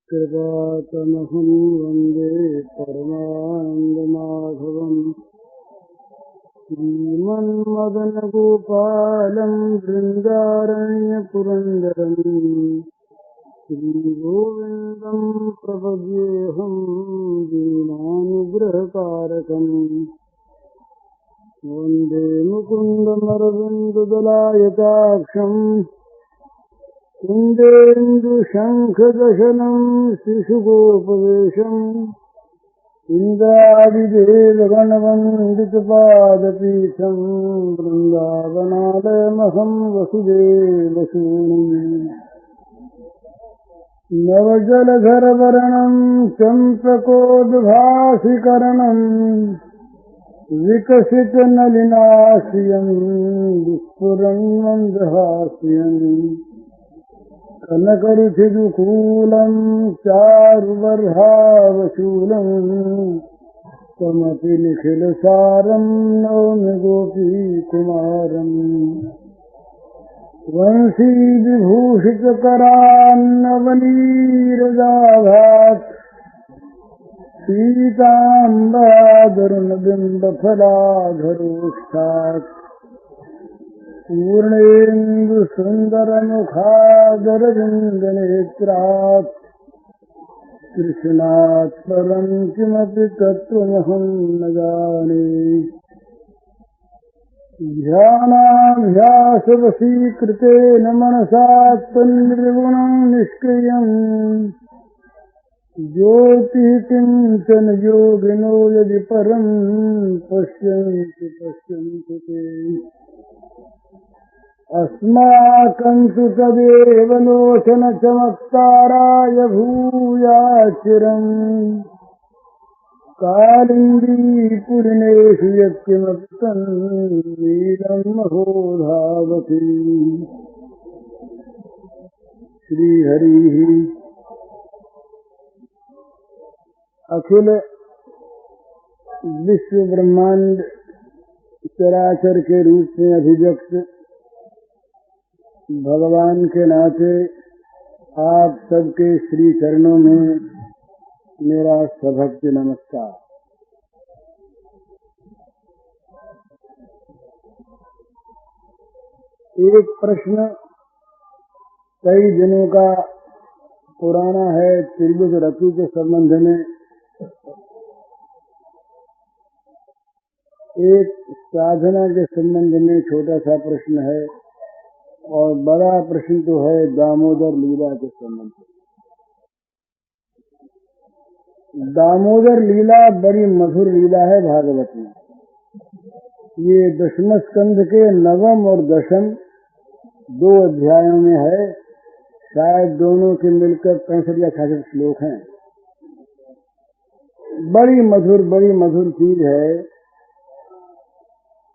कृपातमहं वन्दे परमानन्दमाधवम् श्रीमन्मदनगोपालं बृन्दारण्यपुरन्दरम् श्रीगोविन्दं प्रपद्येऽहं दीनानुग्रहकारकम् वन्दे मुकुन्दमरविन्ददलायताक्षम् कुन्देन्दुशङ्खदशनं शिशुगोपवेशम् इन्द्रादिदेवगणवन्दितपादपीठम् वृन्दावनालयमहं वसुदेवसूनुम् नवजलधरवर्णं चम्पकोद्भासिकरणम् विकसितनलिनाश्रियम् विस्फुरन्मन्दहास्यम् कनकरुचिदुकूलं चारुबर्हावशूलम् त्वमपि निखिलसारं नौमि गोपीकुमारम् वंशीविभूषितकरान्नवनीरदाभात् पीताम्बरादरुणबिम्बफलाधरोष्ठात् पूर्णेन्दुसुन्दरमुखादरविन्दनेत्रात् कृष्णात् परं किमपि तत्त्वमहं न जाने। ध्यानाभ्यासवशीकृतेन मनसा तन्निर्गुणं निष्क्रियम् ज्योतिः किञ्चन योगिनो यदि परं पश्यन्ति ते अस्माकं तु तदेव लोचनचमत्काराय भूयाचिरम् कालिन्दीपुरिनेषु यत्किमपि तन्नीलं महो धावति। श्रीहरिः अखिल विश्व ब्रह्मांड चराचर के रूप में अभिव्यक्त भगवान के नाते आप सबके श्री चरणों में मेरा सभक्ति नमस्कार। एक प्रश्न कई दिनों का पुराना है, त्रिभुज रति के संबंध में। एक साधना के संबंध में छोटा सा प्रश्न है और बड़ा प्रश्न तो है दामोदर लीला के संबंध में। दामोदर लीला बड़ी मधुर लीला है भागवत में। ये दशम स्कंध के नवम और दशम दो अध्यायों में है। शायद दोनों के मिलकर 65 या 66 श्लोक हैं। बड़ी मधुर चीज है।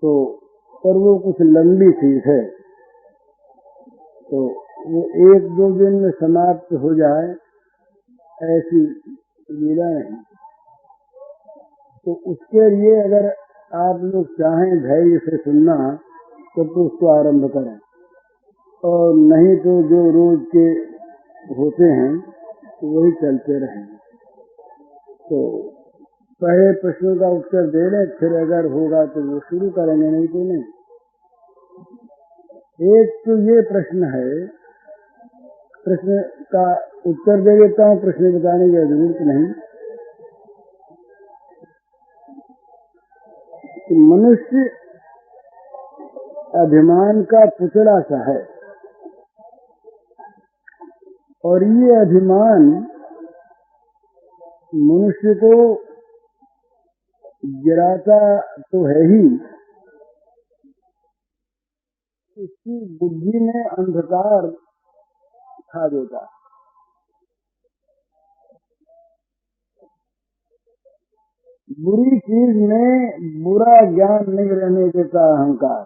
तो पर वो कुछ लंबी चीज है, तो वो एक दो दिन में समाप्त हो जाए ऐसी लीला नहीं। तो उसके लिए अगर आप लोग चाहें धैर्य से सुनना तो उसको आरंभ करें, और नहीं तो जो रोज के होते हैं तो वही चलते रहेंगे। तो पहले प्रश्नों का उत्तर दे लें, फिर अगर होगा तो वो शुरू करेंगे, नहीं तो नहीं। एक तो ये प्रश्न है, प्रश्न का उत्तर दे देता हूँ, प्रश्न बताने की जरूरत नहीं। कि मनुष्य अभिमान का पुतला सा है, और ये अभिमान मनुष्य को गिराता तो है ही, इसकी बुद्धि में अंधकार खा देता। बुरी चीज में बुरा ज्ञान नहीं रहने देता अहंकार,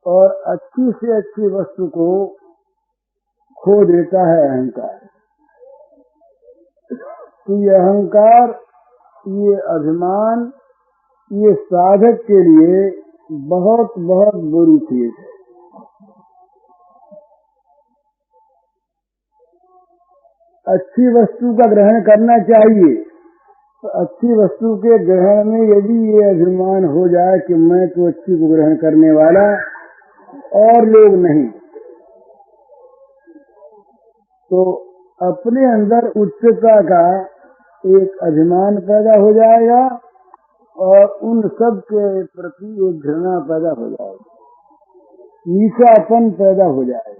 और अच्छी से अच्छी वस्तु को खो देता है अहंकार। तो ये अहंकार, ये अभिमान, ये साधक के लिए बहुत बहुत बुरी चीज है। अच्छी वस्तु का ग्रहण करना चाहिए, तो अच्छी वस्तु के ग्रहण में यदि ये अभिमान हो जाए कि मैं तो अच्छी को ग्रहण करने वाला और लोग नहीं, तो अपने अंदर उच्चता का एक अभिमान पैदा हो जाएगा और उन सब के प्रति एक घृणा पैदा हो जाएगी, नीचापन पैदा हो जाएगा।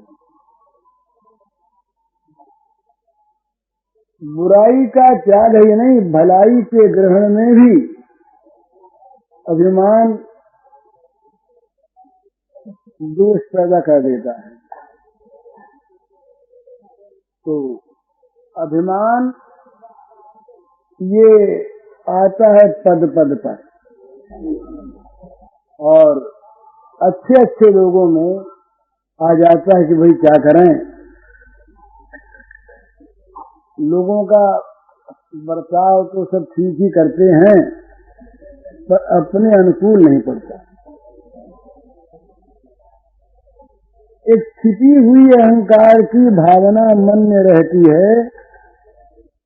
बुराई का त्याग ही नहीं, भलाई के ग्रहण में भी अभिमान दोष पैदा कर देता है। तो अभिमान ये आता है पद पद पर, और अच्छे अच्छे लोगों में आ जाता है कि भाई क्या करें, लोगों का बर्ताव तो सब ठीक ही करते हैं पर अपने अनुकूल नहीं पड़ता। एक छिपी हुई अहंकार की भावना मन में रहती है,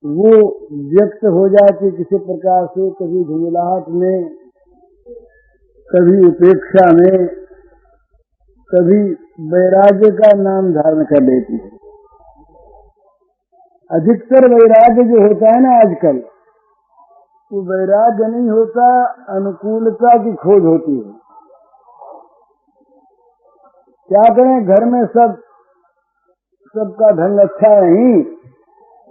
वो व्यक्त हो जाती किसी प्रकार से, कभी झुंझलाहट में, कभी उपेक्षा में, कभी वैराग्य का नाम धारण कर लेती है। अधिकतर वैराग्य जो होता है ना आजकल, वो वैराग्य नहीं होता, अनुकूलता की खोज होती है। क्या करें, घर में सबका ढंग अच्छा नहीं,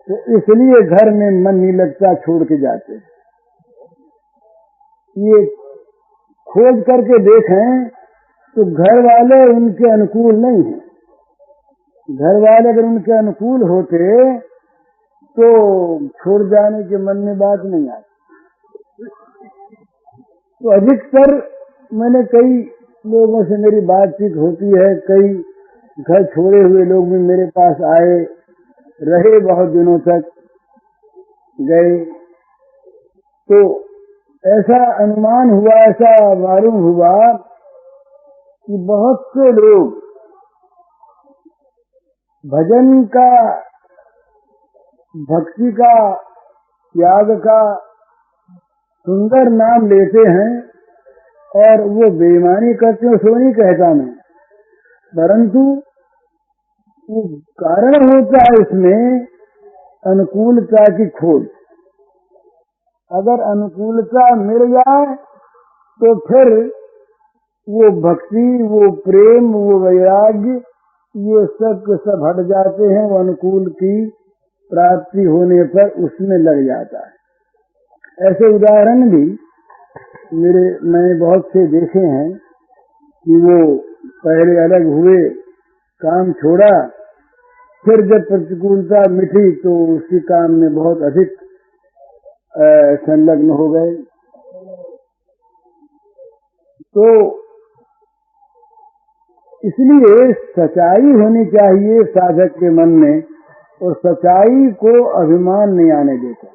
तो इसलिए घर में मन नहीं लगता, छोड़ के जाते। ये खोज करके देखें तो घर वाले उनके अनुकूल नहीं हैं। घर वाले अगर उनके अनुकूल होते तो छोड़ जाने के मन में बात नहीं आती। तो अधिकतर मैंने कई लोगों से मेरी बातचीत होती है, कई घर छोड़े हुए लोग भी मेरे पास आए, रहे बहुत दिनों तक, गए, तो ऐसा अनुमान हुआ, ऐसा मालूम हुआ कि बहुत से लोग भजन का, भक्ति का, त्याग का सुंदर नाम लेते हैं और वो बेईमानी करते हैं, सो नहीं कहता मैं, परंतु वो कारण होता है इसमें अनुकूलता की खोज। अगर अनुकूलता मिल जाए तो फिर वो भक्ति, वो प्रेम, वो वैराग्य, ये सब के सब हट जाते हैं। वो अनुकूल की प्राप्ति होने पर उसमें लग जाता है। ऐसे उदाहरण भी मैंने बहुत से देखे हैं कि वो पहले अलग हुए, काम छोड़ा, फिर जब प्रतिकूलता मिटी तो उसी काम में बहुत अधिक संलग्न हो गए। तो इसलिए सच्चाई होनी चाहिए साधक के मन में, और सच्चाई को अभिमान नहीं आने देता।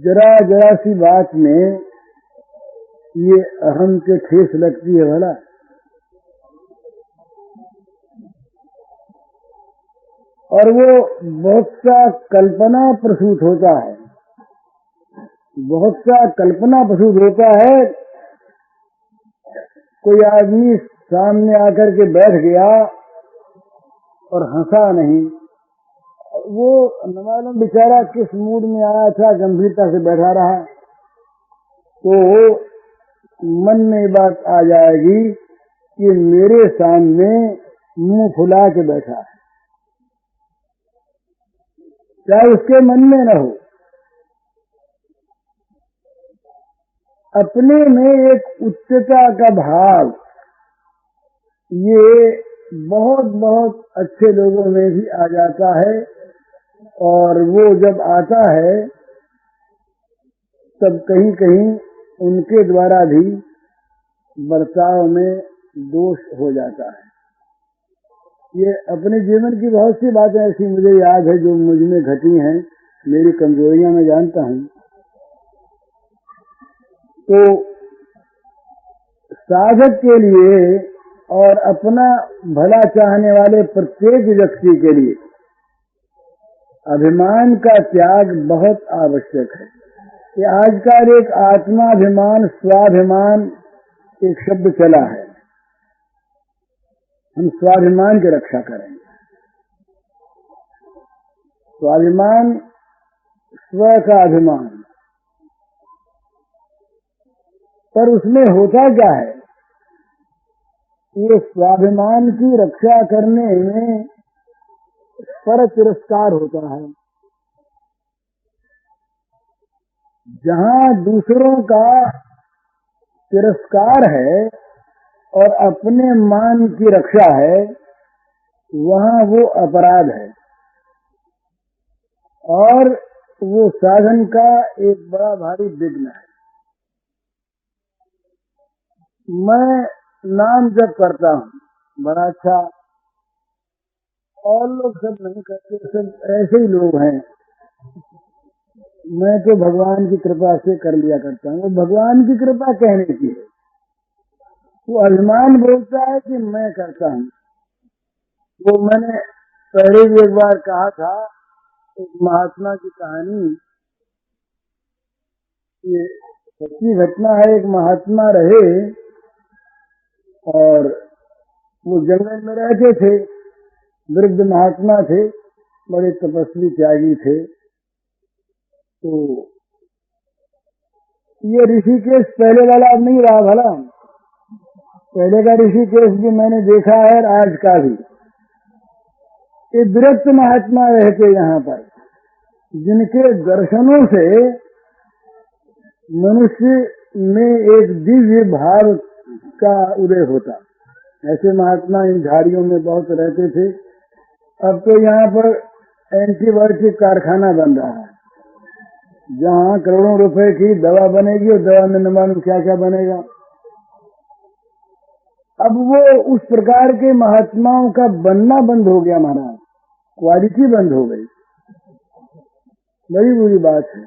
जरा जरा सी बात में ये अहम के ठेस लगती है भला। और वो बहुत सा कल्पना प्रसूत होता है, बहुत सा कल्पना प्रसूत होता है। कोई आदमी सामने आकर के बैठ गया और हंसा नहीं, वो न मालूम बेचारा किस मूड में आया था, गंभीरता से बैठा रहा, तो मन में बात आ जाएगी कि मेरे सामने मुंह फुला के बैठा है, चाहे उसके मन में न हो। अपने में एक उच्चता का भाव, ये बहुत बहुत अच्छे लोगों में भी आ जाता है, और वो जब आता है तब कहीं कहीं उनके द्वारा भी बर्ताव में दोष हो जाता है। ये अपने जीवन की बहुत सी बातें ऐसी मुझे याद है जो मुझ में घटी हैं, मेरी कमजोरियां मैं जानता हूं। तो साधक के लिए और अपना भला चाहने वाले प्रत्येक व्यक्ति के लिए अभिमान का त्याग बहुत आवश्यक है। कि आजकल एक आत्माभिमान, स्वाभिमान एक शब्द चला है। हम स्वाभिमान की रक्षा करेंगे। स्वाभिमान, स्व का अभिमान, पर उसमें होता क्या है? ये स्वाभिमान की रक्षा करने में पर तिरस्कार होता है। जहाँ दूसरों का तिरस्कार है और अपने मान की रक्षा है, वहाँ वो अपराध है और वो साधन का एक बड़ा भारी विघ्न है। मैं नाम जप करता हूँ, बड़ा अच्छा, और लोग सब नहीं करते, सब ऐसे ही लोग हैं। मैं तो भगवान की कृपा से कर लिया करता हूँ। वो भगवान की कृपा कहने की है। वो अभिमान बोलता है कि मैं करता हूँ। वो मैंने पहले भी एक बार कहा था, एक महात्मा की कहानी, ये सच्ची घटना है। एक महात्मा रहे और वो जंगल में रहते थे। वृद्ध महात्मा थे, बड़े तपस्वी त्यागी थे। तो ये ऋषिकेश पहले वाला अब नहीं रहा भला। पहले का ऋषिकेश भी मैंने देखा है और आज का भी। ये विरक्त महात्मा रहते यहाँ पर, जिनके दर्शनों से मनुष्य में एक दिव्य भाव का उदय होता। ऐसे महात्मा इन झाड़ियों में बहुत रहते थे। अब तो यहाँ पर एंटीबायोटिक कारखाना बन रहा है, जहाँ करोड़ों रुपए की दवा बनेगी और दवा में न मालूम क्या क्या बनेगा। अब वो उस प्रकार के महात्माओं का बनना बंद हो गया महाराज, क्वालिटी बंद हो गई। बड़ी बुरी बात है।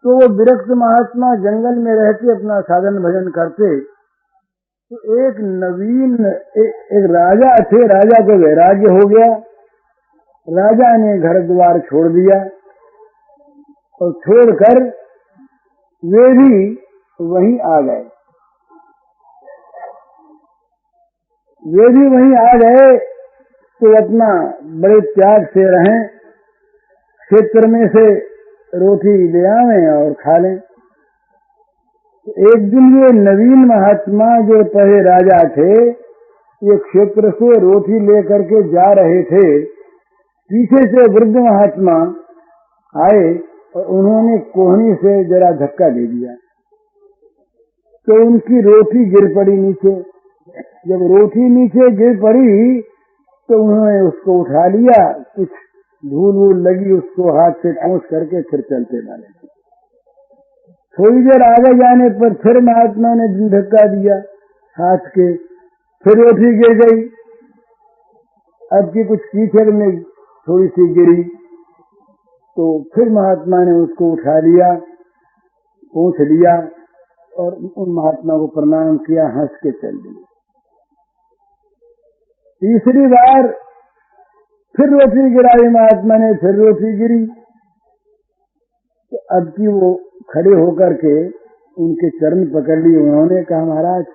तो वो विरक्त महात्मा जंगल में रहते, अपना साधन भजन करते। तो एक नवीन एक राजा थे, राजा को वैराग्य हो गया। राजा ने घर द्वार छोड़ दिया और छोड़कर वे भी वहीं आ गए। वे भी वहीं आ गए तो अपना बड़े त्याग से रहें, क्षेत्र में से रोटी ले आवें और खा लें। एक दिन ये नवीन महात्मा जो पहले राजा थे, ये क्षेत्र से रोटी लेकर के जा रहे थे। पीछे से वृद्ध महात्मा आए और उन्होंने कोहनी से जरा धक्का दे दिया, तो उनकी रोटी गिर पड़ी नीचे। जब रोटी नीचे गिर पड़ी तो उन्होंने उसको उठा लिया। कुछ धूल वूल लगी, उसको हाथ से पोंछ करके फिर चलते डाले। थोड़ी देर आगे जाने पर फिर महात्मा ने धक्का दिया हाथ के, फिर रोटी गिर गई। अब की कुछ कीचड़ में थोड़ी सी गिरी तो फिर महात्मा ने उसको उठा लिया, पोंछ लिया और उन महात्मा को प्रणाम किया, हंस के चल दिए। तीसरी बार फिर रोटी गिराई महात्मा ने, फिर रोटी गिरी। तो अब की वो खड़े होकर के उनके चरण पकड़ लिए। उन्होंने कहा, महाराज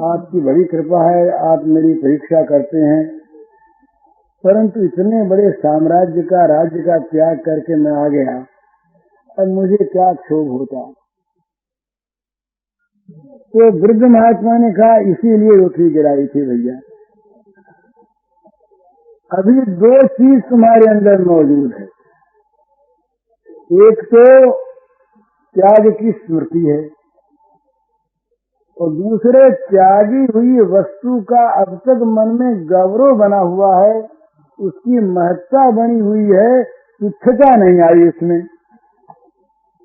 आपकी बड़ी कृपा है, आप मेरी परीक्षा करते हैं, परंतु इतने बड़े साम्राज्य का, राज्य का त्याग करके मैं आ गया, अब मुझे क्या क्षोभ होता। तो वृद्ध महात्मा ने कहा, इसीलिए रोटी गिराई थी भैया। अभी दो चीज तुम्हारे अंदर मौजूद है। एक तो त्याग की स्मृति है और दूसरे त्यागी हुई वस्तु का अब तक मन में गौरव बना हुआ है, उसकी महत्ता बनी हुई है, तुच्छता नहीं आई इसमें।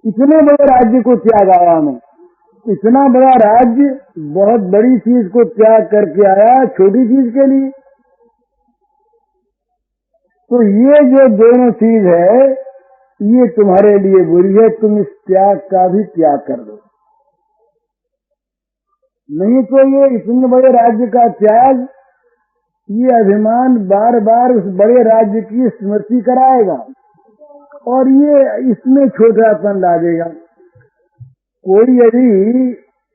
इतने बड़े राज्य को त्याग आया मैं, इतना बड़ा राज्य बहुत बड़ी चीज को त्याग करके आया छोटी चीज के लिए। तो ये जो दोनों चीज है ये तुम्हारे लिए बुरी है, तुम इस त्याग का भी त्याग कर दो। नहीं तो ये इतने बड़े राज्य का त्याग, ये अभिमान बार बार उस बड़े राज्य की स्मृति कराएगा और ये इसमें छोटापन लादेगा।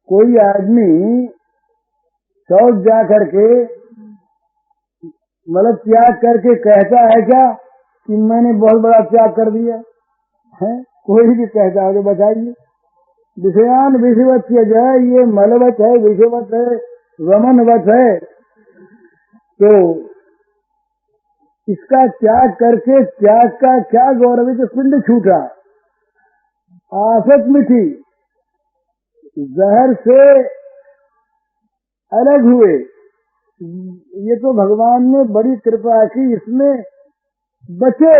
कोई आदमी शौच जा करके मतलब त्याग करके कहता है क्या कि मैंने बहुत बड़ा त्याग कर दिया है? कोई भी कहता है तो बताइए। विषयान विषवत जय, ये मलवत है, विषवत है, वमनवत है। तो इसका त्याग करके त्याग का क्या गौरव है? तो पिंड छूटा, आफत मिठी, जहर से अलग हुए। ये तो भगवान ने बड़ी कृपा की, इसमें बचे,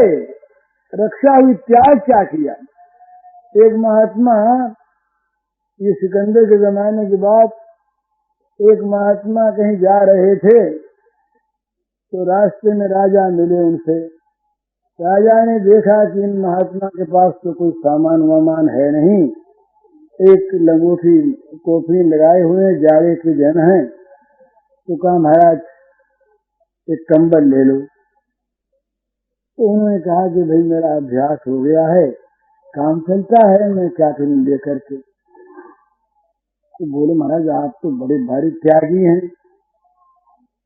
रक्षा हुई। त्याग क्या किया? एक महात्मा, ये सिकंदर के जमाने की बात, एक महात्मा कहीं जा रहे थे तो रास्ते में राजा मिले उनसे। राजा ने देखा कि इन महात्मा के पास तो कोई सामान वामान है नहीं, एक लंगोटी कोफी लगाए हुए जाड़े के जन है। तो कहा महाराज एक कंबल ले लो। तो उन्होंने कहा कि भाई मेरा अभ्यास हो गया है, काम चलता है, मैं क्या करूं लेकर के। तो बोले महाराज आप तो बड़े भारी त्यागी हैं।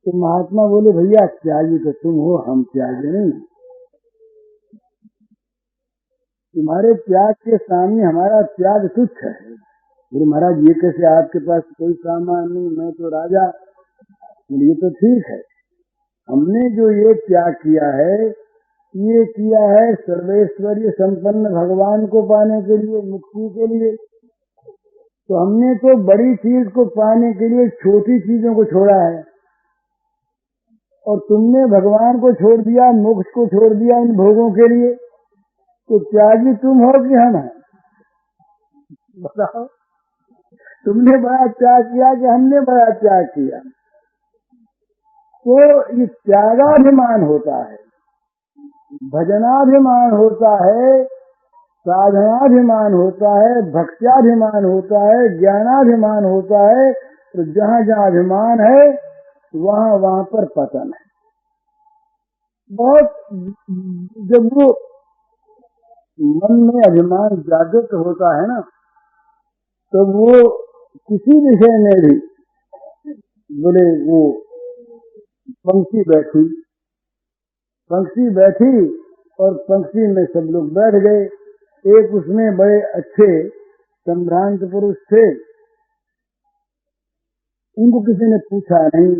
तो महात्मा बोले भैया त्यागी तो तुम हो, हम त्यागी नहीं। तुम्हारे त्याग के सामने हमारा त्याग तुच्छ है। बोले महाराज ये कैसे, आपके पास कोई सामान नहीं, मैं तो राजा। बोले ये तो ठीक है, हमने जो ये त्याग किया है, ये किया है सर्वेश्वरीय संपन्न भगवान को पाने के लिए, मुक्ति के लिए। तो हमने तो बड़ी चीज को पाने के लिए छोटी चीजों को छोड़ा है, और तुमने भगवान को छोड़ दिया, मोक्ष को छोड़ दिया इन भोगों के लिए। तो त्यागी तुम हो कि हम हैं? बताओ, तुमने बड़ा त्याग किया कि हमने बड़ा त्याग किया? तो ये त्यागाभिमान होता है, भजनाभिमान होता है, साधनाभिमान होता है, भक्त्याभिमान होता है, ज्ञानाभिमान होता है। तो जहाँ जहाँ अभिमान है वहाँ वहाँ पर पतन है। बहुत जब वो मन में अभिमान जागृत होता है ना, तो वो किसी विषय में भी, बोले वो पंक्ति बैठी और पंक्ति में सब लोग बैठ गए। एक उसमें बड़े अच्छे संभ्रांत पुरुष थे, उनको किसी ने पूछा नहीं,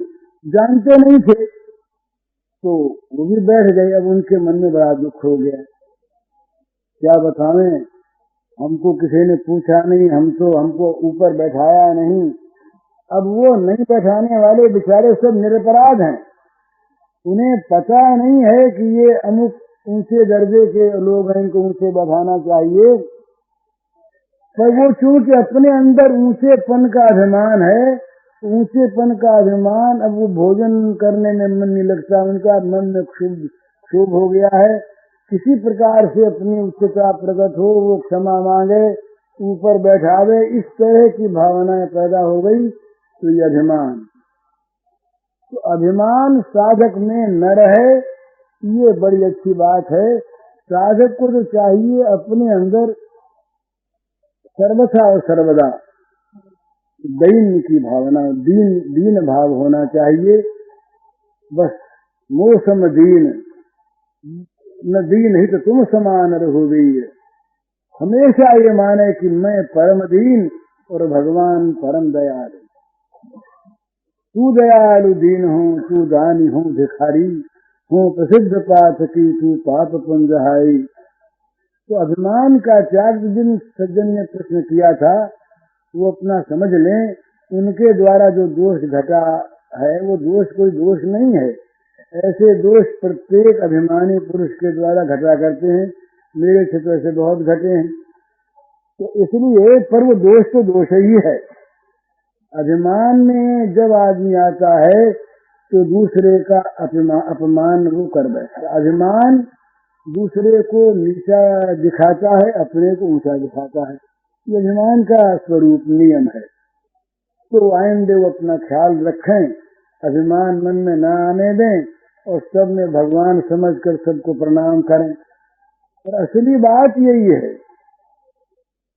जानते नहीं थे, तो वो भी बैठ गए। अब उनके मन में बड़ा दुख हो गया, क्या बतावें, हमको किसी ने पूछा नहीं, हमको ऊपर बैठाया नहीं। अब वो नहीं बैठाने वाले बेचारे सब निरपराध हैं, उन्हें पता नहीं है कि ये अमुक ऊंचे दर्जे के लोग हैं, इनको ऊंचे बैठाना चाहिए। पर वो चूंकि अपने अंदर ऊंचेपन का अभिमान है, ऊंचेपन का अभिमान, अब वो भोजन करने में मन नहीं लगता, उनका मन में क्षोभ हो गया है। किसी प्रकार से अपनी उच्चता प्रकट हो, वो क्षमा मांगे, ऊपर बैठावे, इस तरह की भावनाएं पैदा हो गई। तो ये अभिमान, तो अभिमान साधक में न रहे, ये बड़ी अच्छी बात है। साधक को तो चाहिए अपने अंदर सर्वथा और सर्वदा दैन्य की भावना, दीन भाव होना चाहिए। बस मोसम दीन न दीन ही तो तुम समान रघुवीर, हमेशा ये माने कि मैं परम दीन और भगवान परम दयालु। तू दयालु दीन हूँ, तू दानी हूँ भिखारी हूँ, प्रसिद्ध पाठकी तू पाप पुंजहाई। तो अभिमान का त्याग जिन सज्जन ने प्रश्न किया था, वो अपना समझ लें, उनके द्वारा जो दोष घटा है वो दोष कोई दोष नहीं है। ऐसे दोष प्रत्येक अभिमानी पुरुष के द्वारा घटा करते हैं, मेरे क्षेत्र से बहुत घटे हैं। तो इसलिए पर वो दोष तो दोष ही है। अभिमान में जब आदमी आता है तो दूसरे का अपमान वो कर बैठता। अभिमान दूसरे को नीचा दिखाता है, अपने को ऊंचा दिखाता है। ये अभिमान का स्वरूप नियम है। तो आइंदे वो अपना ख्याल रखें, अभिमान मन में न आने दें और सब में भगवान समझकर सबको प्रणाम करें। और असली बात यही है,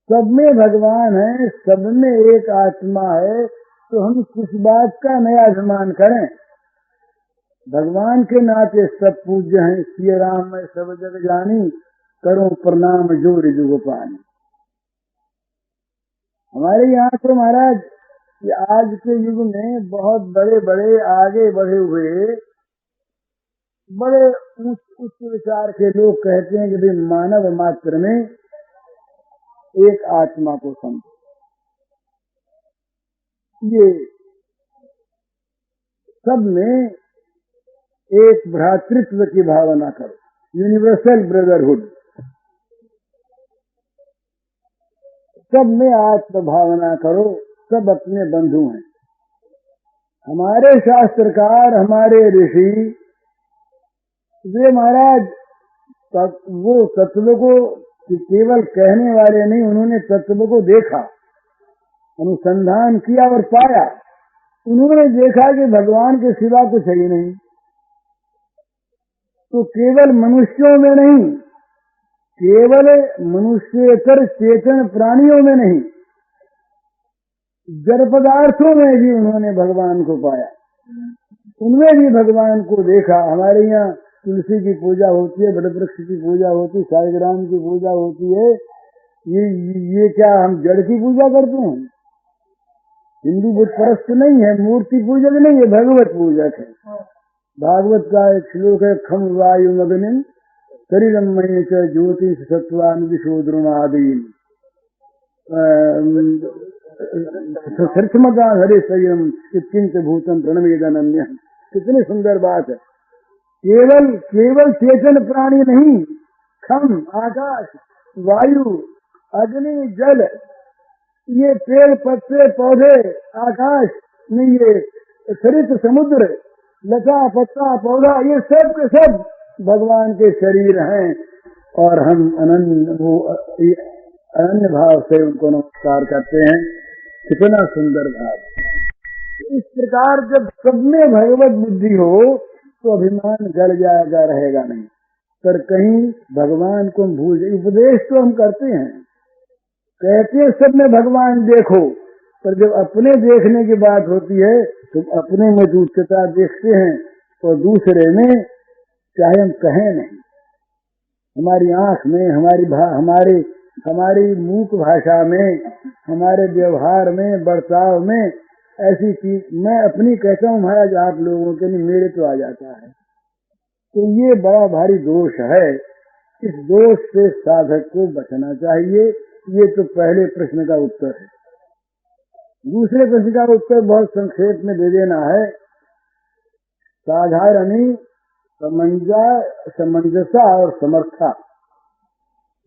सब में भगवान है, सब में एक आत्मा है, तो हम किस बात का नया अभिमान करें। भगवान के नाते सब पूज्य हैं। सिय राम मैं सब जग जानी, करो प्रणाम जोर जुग पानी। हमारे यहाँ तो महाराज कि आज के युग में बहुत बड़े बड़े आगे बढ़े हुए बड़े उच्च विचार के लोग कहते हैं कि भाई मानव मात्र में एक आत्मा को समझो। ये सब में एक भ्रातृत्व की भावना करो, यूनिवर्सल ब्रदरहुड। सब में आत्म भावना करो, सब अपने बंधु हैं। हमारे शास्त्रकार, हमारे ऋषि, वे महाराज वो तत्व को केवल कहने वाले नहीं, उन्होंने तत्व को देखा, अनुसंधान किया और पाया। उन्होंने देखा कि भगवान के सिवा कुछ है ही नहीं। तो केवल मनुष्यों में नहीं, केवल मनुष्येतर चेतन प्राणियों में नहीं, जड़ पदार्थों में भी उन्होंने भगवान को पाया, उनमें भी भगवान को देखा। हमारे यहाँ तुलसी की पूजा होती है, बड़े वृक्ष की पूजा होती है, साईग्राम की पूजा होती है। ये क्या हम जड़ की पूजा करते हैं? हिंदू बुत परस्त नहीं है, मूर्ति पूजक नहीं है, भगवत पूजक है। भागवत का एक श्लोक है, खम वायु मग्निम शरीरमय च ज्योतिष सत्वान विशोद्रुमादीन सर्थमता हरे शरीरम किंच भूतम प्रणमेदन्य। कितनी सुंदर बात है। केवल चेतन प्राणी नहीं, खम आकाश, वायु, अग्नि, जल, ये पेड़ पत्ते पौधे, आकाश में ये सरित समुद्र, लता पत्ता पौधा, ये सब के सब भगवान के शरीर हैं। और हम अनन्य भाव से उनको नमस्कार करते हैं। कितना सुंदर भाव। इस प्रकार जब सब में भगवत बुद्धि हो तो अभिमान गल जाएगा, रहेगा नहीं। पर कहीं भगवान को हम भूल जाए। उपदेश तो हम करते हैं, कहते हैं सब में भगवान देखो, पर जब अपने देखने की बात होती है तो अपने में तुच्छता देखते हैं और दूसरे में चाहे हम कहें नहीं। हमारी आंख में, हमारी मूक भाषा में, हमारे व्यवहार में, बर्ताव में ऐसी चीज मैं अपनी कहता हूँ महाराज, आप लोगों के नहीं, मेरे तो आ जाता है। तो ये बड़ा भारी दोष है। इस दोष से साधक को बचना चाहिए। ये तो पहले प्रश्न का उत्तर है। दूसरे प्रश्न का उत्तर बहुत संक्षेप में दे देना है। साधारणी, समंजसा और समर्था,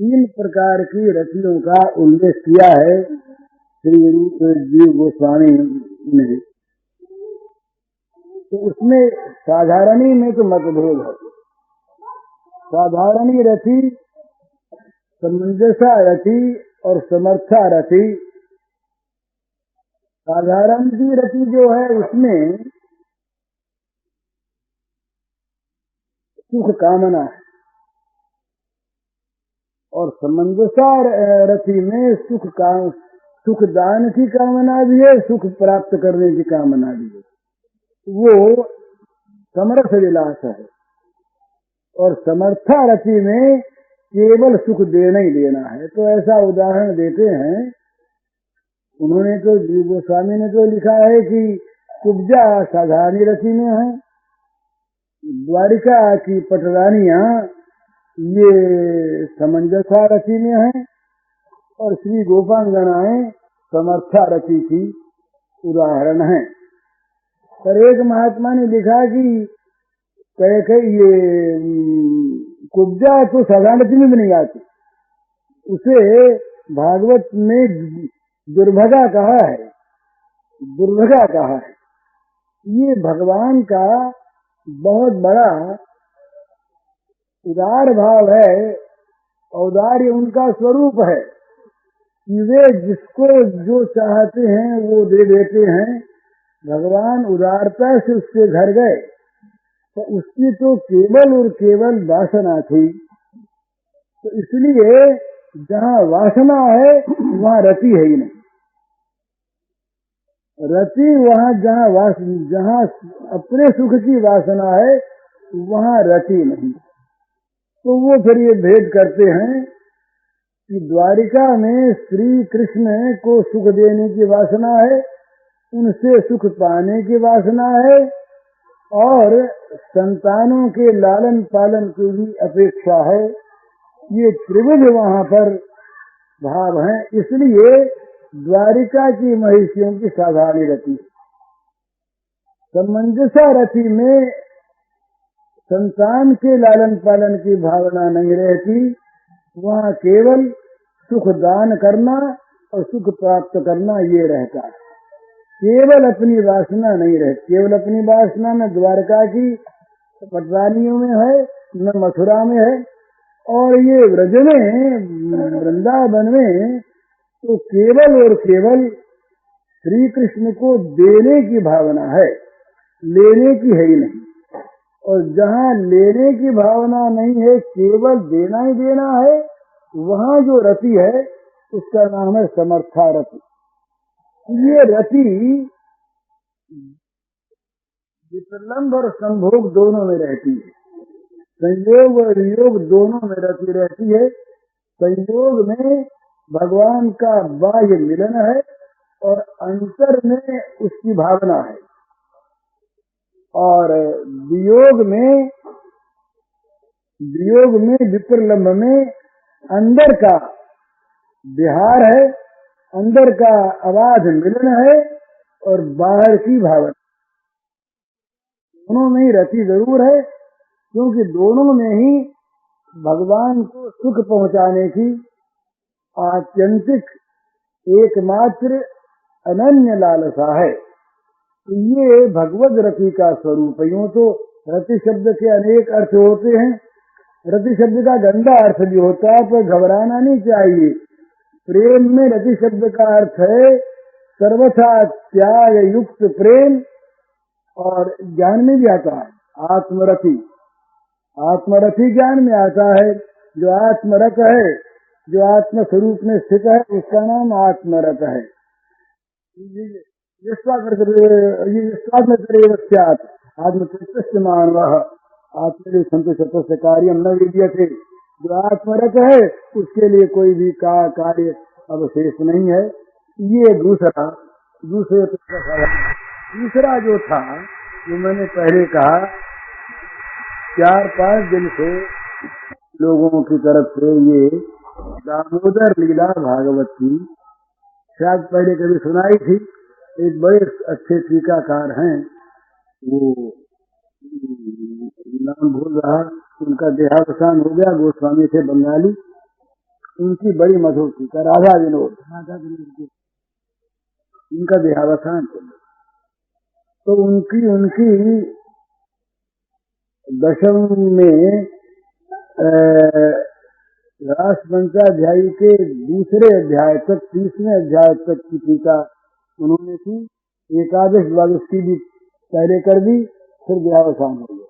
3 प्रकार की रतियों का उल्लेख किया है श्री जीव गोस्वामी ने। तो उसमें साधारणी में तो मतभेद है। साधारणी रति, समंजसा रति और समर्था रति। साधारण की रति जो है उसमें सुख कामना है, और समंजसा रति में सुख दान की कामना भी है, सुख प्राप्त करने की कामना भी है। वो समर्थ विलास है। और समर्था रति में केवल सुख देना ही देना है। तो ऐसा उदाहरण देते हैं उन्होंने, तो जीव गोस्वामी ने तो लिखा है कि कुब्जा साधारणी रति में है, द्वारिका की पटरानियां ये समंजसा रति में है, और श्री गोपांगनाएं समर्था रति की उदाहरण है। पर एक महात्मा ने लिखा कि ये कुब्जा तो साधारण रति में भी नहीं आती, उसे भागवत में दुर्भगा कहा है, दुर्भगा कहा है। ये भगवान का बहुत बड़ा उदार भाव है, औदार्य उनका स्वरूप है। कि वे जिसको जो चाहते हैं वो दे देते हैं। भगवान उदारता से उसके घर गए तो उसकी तो केवल और केवल वासना थी। तो इसलिए जहाँ वासना है वहाँ रति है ही नहीं। रति वहाँ जहाँ अपने सुख की वासना है वहाँ रति नहीं। तो वो फिर ये भेद करते हैं कि द्वारिका में श्री कृष्ण को सुख देने की वासना है, उनसे सुख पाने की वासना है, और संतानों के लालन पालन की भी अपेक्षा है। ये त्रिविध वहाँ पर भाव हैं। इसलिए द्वारिका की महिषियों की साधारण रति, समंजसा रति में संतान के लालन पालन की भावना नहीं रहती। वहाँ केवल सुख दान करना और सुख प्राप्त करना ये रहता है। केवल अपनी वासना नहीं रहती। केवल अपनी वासना न द्वारका की पटरानियों में है न मथुरा में है, और ये व्रज में वृंदावन में तो केवल और केवल श्री कृष्ण को देने की भावना है, लेने की है ही नहीं। और जहाँ लेने की भावना नहीं है, केवल देना ही देना है, वहाँ जो रति है उसका नाम है समर्था रति। ये रति विप्रलंब और संभोग दोनों में रहती है। संयोग और वियोग दोनों में रति रहती है। संयोग में भगवान का बाह्य मिलन है और अंतर में उसकी भावना है, और वियोग में विप्रलंब में अंदर का विहार है, अंदर का अबाध मिलन है और बाहर की भावना। दोनों में ही रति जरूर है, क्योंकि दोनों में ही भगवान को सुख पहुंचाने की आत्यंतिक एकमात्र अनन्य लालसा है। ये भगवद रति का स्वरूप है। यूं तो रति शब्द के अनेक अर्थ होते हैं। रति शब्द का गंदा अर्थ भी होता है, पर घबराना नहीं चाहिए। प्रेम में रति शब्द का अर्थ है सर्वथा त्याग युक्त प्रेम, और ज्ञान में भी आता है आत्मरति। आत्मरति ज्ञान में आता है। जो आत्मरत है, जो आत्म स्वरूप में स्थित है, उसका नाम आत्मरत है। आत्मचित्त मानव आत्मनि संतुष्ट कार्यम न विद्यते। जो आत्मरत है उसके लिए कोई भी कार्य अवशेष नहीं है। ये दूसरा जो था, जो मैंने पहले कहा, 4-5 दिन से लोगों की तरफ से ये दामोदर लीला भागवत की शायद पहले कभी सुनाई थी। एक बड़े अच्छे टीकाकार हैं, वो नाम भूल रहा, उनका देहावसान हो गया, गोस्वामी थे बंगाली। उनकी बड़ी मधुर टीका राधा विनोद की, उनका देहावसान हो गया। तो उनकी दशम में रास पंचाध्यायी के दूसरे अध्याय तक, 30वें अध्याय तक की टीका उन्होंने की। 11-12 की भी पहले कर दी, फिर देहावसान हो गया।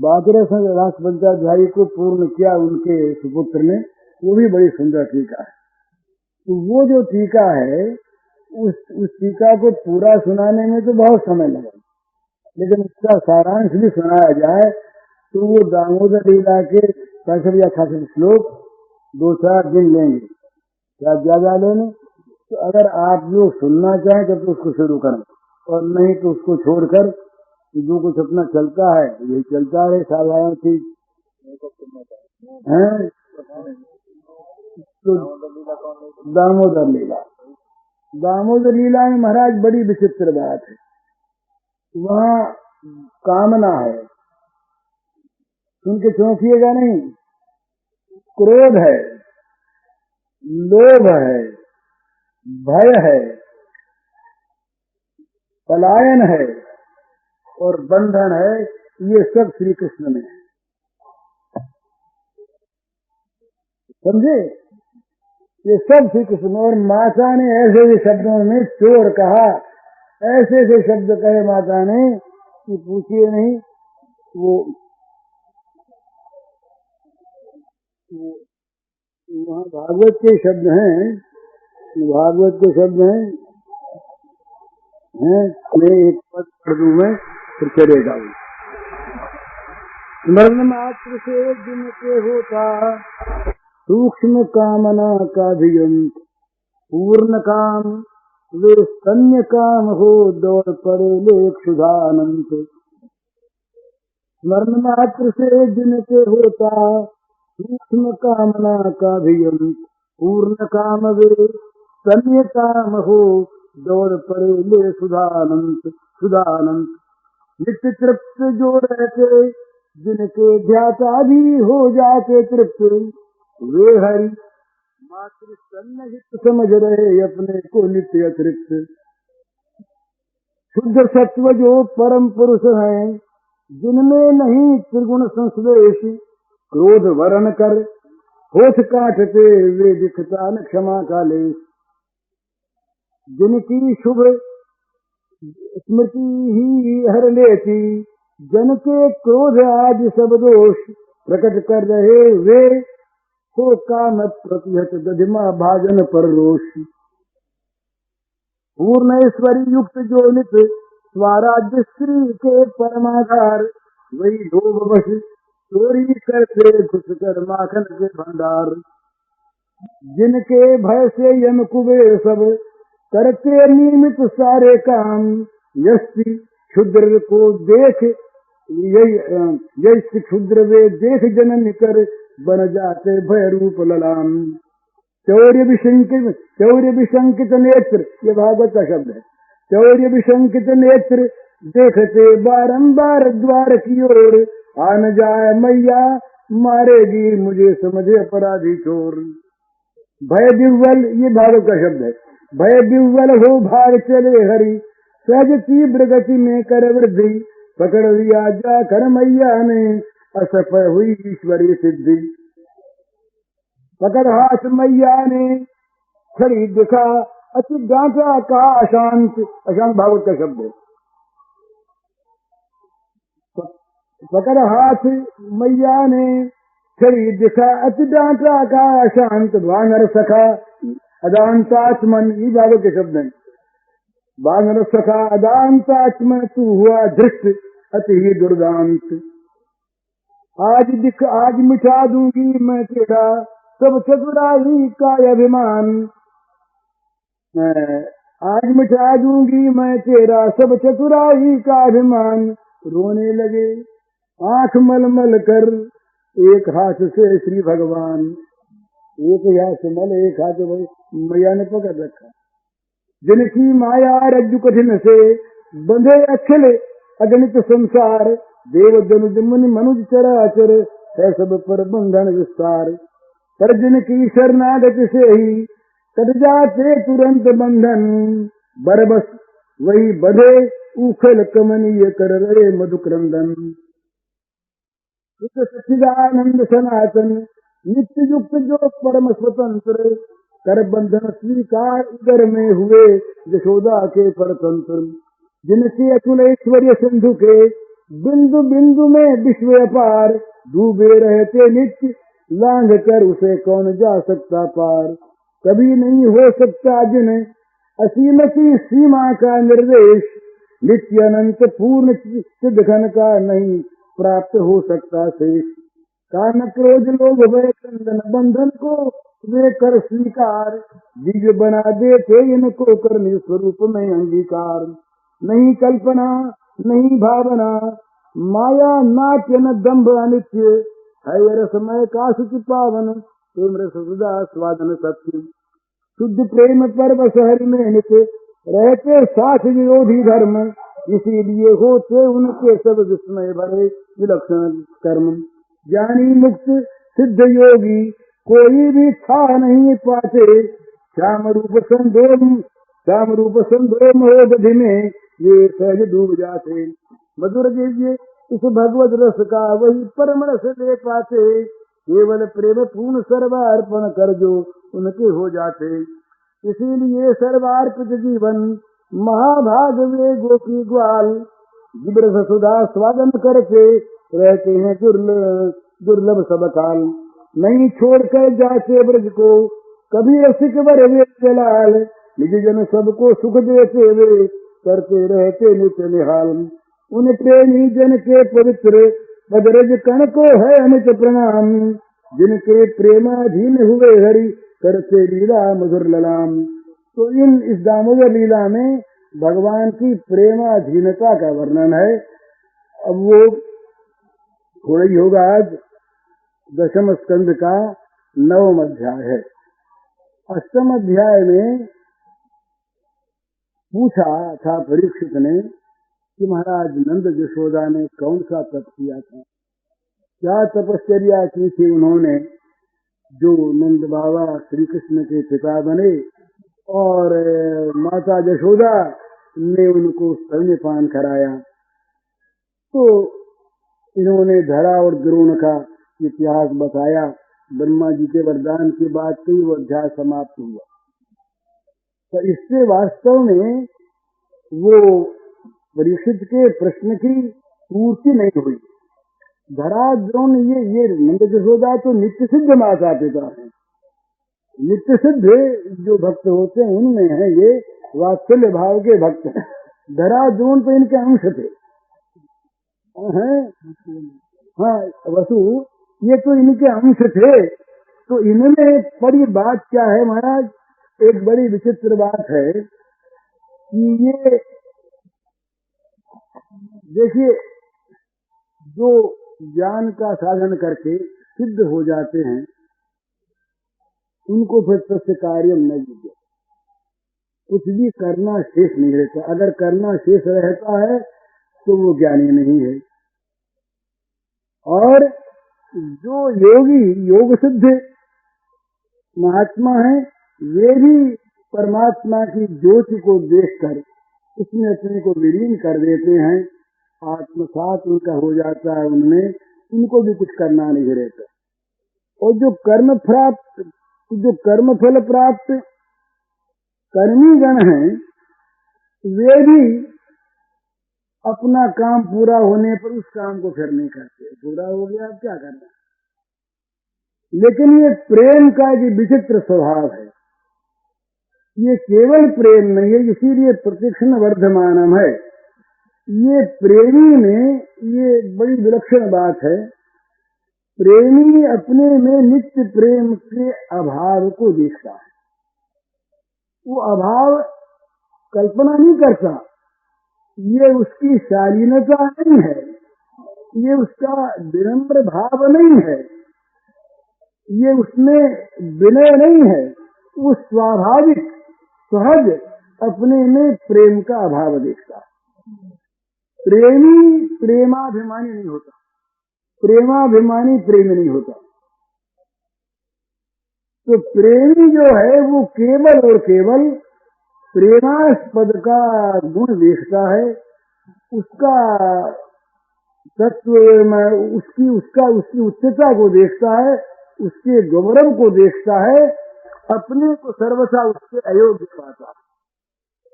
बाकी रास पंचाध्यायी को पूर्ण किया उनके सुपुत्र ने, वो भी बड़ी सुंदर टीका है। तो वो जो टीका है, उस टीका को पूरा सुनाने में तो बहुत समय लगा, लेकिन उसका सारांश भी सुनाया जाए तो वो दामोदर लीला के 65 या 66 श्लोक 2-4 दिन लेंगे, क्या ज्यादा लेने। तो अगर आप लोग सुनना चाहें तो उसको शुरू करें, और नहीं तो उसको छोड़कर जो कुछ अपना चलता है यही चलता रहे, साधारण चीज है। तो दामोदर लीला में महाराज बड़ी विचित्र बात है। वहाँ कामना है, सुन के चौंकिएगा नहीं। क्रोध है, लोभ है, भय है, पलायन है और बंधन है। ये सब श्री कृष्ण में है, समझे। ये सब श्री कृष्ण। और माता ने ऐसे ऐसे शब्दों में चोर कहा, ऐसे ऐसे शब्द कहे माता ने कि पूछिए नहीं। वो वहाँ भागवत के शब्द हैं, भागवत के शब्द हैं, मैं एक पद पढ़ दूं मैं, फिर चलेगा। मरण मात्र से दिन के होता सूक्ष्म कामना का भियंत, पूर्ण काम वे स्तन्य काम हो, दौड़ पड़े लेख सुधानंत। मरण मात्र से दिन के होता सूक्ष्म कामना का भियंत, पूर्ण काम वे स्तन्य काम हो, दौड़ पड़े ले सुधानंत सुधानंत। नित्य तृप्त जो रहते जिनके ध्याता भी हो जाते तृप्त, वे हरि मात्र सन्निहित समझ रहे अपने को नित्य अतिरिक्त। शुद्ध सत्व जो परम पुरुष हैं, जिनमें नहीं त्रिगुण संश्लेष, क्रोध वरण कर होठ काटते वे दिखता न क्षमा का लेश। जिनकी शुभ स्मृति ही हर लेती, जन के क्रोध आज सब दोष प्रकट कर रहे, वे को काम प्रतिहत दधिमा भाजन पर रोष। पूर्ण ऐश्वरी युक्त जो नित स्वराज्य स्त्री के परमाधार, वही लोभ वश चोरी करते घुस कर माखन के भंडार। जिनके भय से यम कुबेर सब करते नियमित सारे काम, यस्ति क्षुद्र को देख यही क्षुद्र वे देख जनन कर बन जाते भय रूप ललाम। चौर्य विशंकित नेत्र, ये भागवत का शब्द है। चौर्य विशंकित नेत्र देखते बारंबार द्वार की ओर, आन जाए मैया मारेगी मुझे समझे अपराधी चोर। भय विह्वल, ये भागवत का शब्द है। भय विह्वल हो भाग चले हरि, सहज तीव्र गति में कर वृद्धि, पकड़ लिया जा कर मैया ने असफल हुई ईश्वरीय सिद्धि। पकड़ हाथ मैया ने खड़ी दिखा, अति डांटा का अशांत, अशांत भागवत का शब्द है। पकड़ हाथ मैया ने खड़ी दिखा, अति डांटा का अशांत, वानर सखा अदांतात्मन, ये भागवत के शब्द हैं। वानर सखा अदांतात्मन तू हुआ धृष्ट अति ही दुर्दांत। आज मिटा दूंगी मैं तेरा सब चतुराई का अभिमान, आज मिटा दूंगी मैं तेरा सब चतुराई का अभिमान। रोने लगे आंख मलमल कर एक हाथ से श्री भगवान, एक हाथ से मल एक हाथ मैया ने पकड़ रखा। जिनकी माया रज्जु कठिन से बंधे अखिल अगणित संसार, देव जनुज मुनि मनुज चराचर है सब पर बंधन विस्तार। पर जिनकी शरणागति से ही कट जाते तुरंत बंधन, बरबस वही बधे उखल कमनीय कर रहे मधुक्रंदन। सच्चिदानंद सनातन नित्य युक्त जो परम स्वतंत्र, कर बंधन स्वीकार उदर में हुए यशोदा के परतंत्र। जिनके अतुल ऐश्वर्य सिंधु के बिंदु बिंदु में विश्व अपार, डूबे रहते नित्य लांघ कर उसे कौन जा सकता पार। कभी नहीं हो सकता जिन असीम की सीमा का निर्देश, नित्य अनंत पूर्ण सिद्ध घन का नहीं प्राप्त हो सकता शेष। काम क्रोध लोभ भय चंदन बंधन को वे कर स्वीकार, दिव्य बना देते इनको करने स्वरूप में अंगीकार। नहीं कल्पना नहीं भावना माया नाट्य न दम्भ अनित्य, है रसमय काशिक पावन प्रेम रस सुधा स्वादन सत्य। शुद्ध प्रेम पर बस हरि में नित्य रहते साथ विरोधी धर्म, इसीलिए होते उनके सब विस्मय भरे विलक्षण कर्म। ज्ञानी मुक्त सिद्ध योगी कोई भी था नहीं पाते, श्याम रूप संदोम हो दधि में ये सहज डूब जाते। मधुर दिव्य इस भगवत रस का वही परम रस ले पाते, केवल प्रेम पूर्ण सर्वार्पण कर जो उनके हो जाते। इसीलिए सर्वार्पित जीवन महाभाग वे गोपी ग्वाल, जिब्र सुधा स्वागत करके रहते हैं दुर्लभ सब काल। नहीं छोड़कर जाते ब्रज को कभी रसिक वर वे जलाल, निज जन सबको सुख देते वे करते रहते नित्य निहाल। उन प्रेमी जन के पवित्र बदरज कण को है अमित प्रणाम, जिनके प्रेमाधीन हुए हरि करते लीला मधुर ललाम। तो इस दामोदर लीला में भगवान की प्रेमाधीनता का वर्णन है। अब वो थोड़ा ही होगा। आज 10वें स्कंद का 9वां अध्याय है। 8वें अध्याय में पूछा था परीक्षित ने कि महाराज नंद यशोदा ने कौन सा तप किया था, क्या तपश्चर्या की थी उन्होंने, जो नंद बाबा श्री कृष्ण के पिता बने और माता यशोदा ने उनको स्तन्यपान कराया। तो इन्होंने धरा और द्रोण का इतिहास बताया। ब्रह्मा जी के वरदान के बाद कई वो अध्याय समाप्त हुआ। तो इससे वास्तव में वो परीक्षित के प्रश्न की पूर्ति नहीं हुई। धरा द्रोण ये नंद यशोदा तो नित्य सिद्ध माता पिता है। नित्य सिद्ध जो भक्त होते हैं उनमें है ये वात्सल्य भाव के भक्त हैं। धरा द्रोण तो इनके अंश थे। हाँ, वसु ये तो इनके अंश थे। तो इनमें बड़ी बात क्या है महाराज, एक बड़ी विचित्र बात है कि ये देखिए जो ज्ञान का साधन करके सिद्ध हो जाते हैं उनको फिर तस्य कार्य नहीं दिया, कुछ भी करना शेष नहीं रहता। अगर करना शेष रहता है तो वो ज्ञानी नहीं है। और जो योगी योग सिद्ध महात्मा है वे भी परमात्मा की ज्योति को देखकर उसमें अपने को विलीन कर देते हैं, आत्मसात उनका हो जाता है, उनमें उनको भी कुछ करना नहीं रहता। और जो कर्म फल प्राप्त कर्मी गण हैं वे भी अपना काम पूरा होने पर उस काम को फिर नहीं करते। पूरा हो गया अब क्या करना। लेकिन ये प्रेम का जो विचित्र स्वभाव है, ये केवल प्रेम नहीं है, इसीलिए प्रतिक्षण वर्धमानम है। ये प्रेमी में ये बड़ी विलक्षण बात है। प्रेमी अपने में नित्य प्रेम के अभाव को देखता है। वो अभाव कल्पना नहीं करता। ये उसकी शालीनता नहीं है, ये उसका विनम्र भाव नहीं है, ये उसमें विनय नहीं है। वो स्वाभाविक सहज अपने में प्रेम का अभाव देखता है। प्रेमी प्रेमाभिमानी नहीं होता, प्रेमाभिमानी प्रेम नहीं होता। तो प्रेमी जो है वो केवल और केवल प्रेमास्पद का गुण देखता है, उसका तत्व में उसकी उच्चता को देखता है, उसके गौरव को देखता है, अपने को सर्वथा उसके अयोग्य पाता है।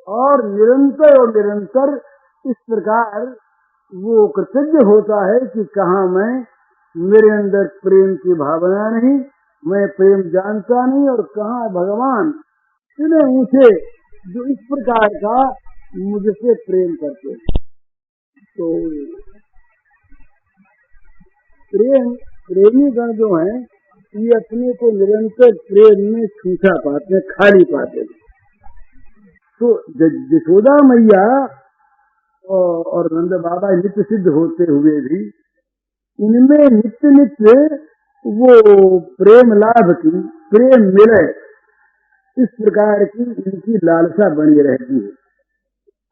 और निरंतर इस प्रकार वो कृतज्ञ होता है कि कहाँ मैं, मेरे अंदर प्रेम की भावना नहीं, मैं प्रेम जानता नहीं, और कहाँ भगवान इतने ऊंचे जो इस प्रकार का मुझसे प्रेम करते हैं। तो प्रेमी गण जो हैं ये अपने को निरंतर प्रेम में छूटा पाते हैं, खाली पाते हैं। तो यशोदा मैया और नंद बाबा नित्य सिद्ध होते हुए भी इनमें नित्य वो प्रेम लाभ की, प्रेम मिले, इस प्रकार की इनकी लालसा बनी रहती है।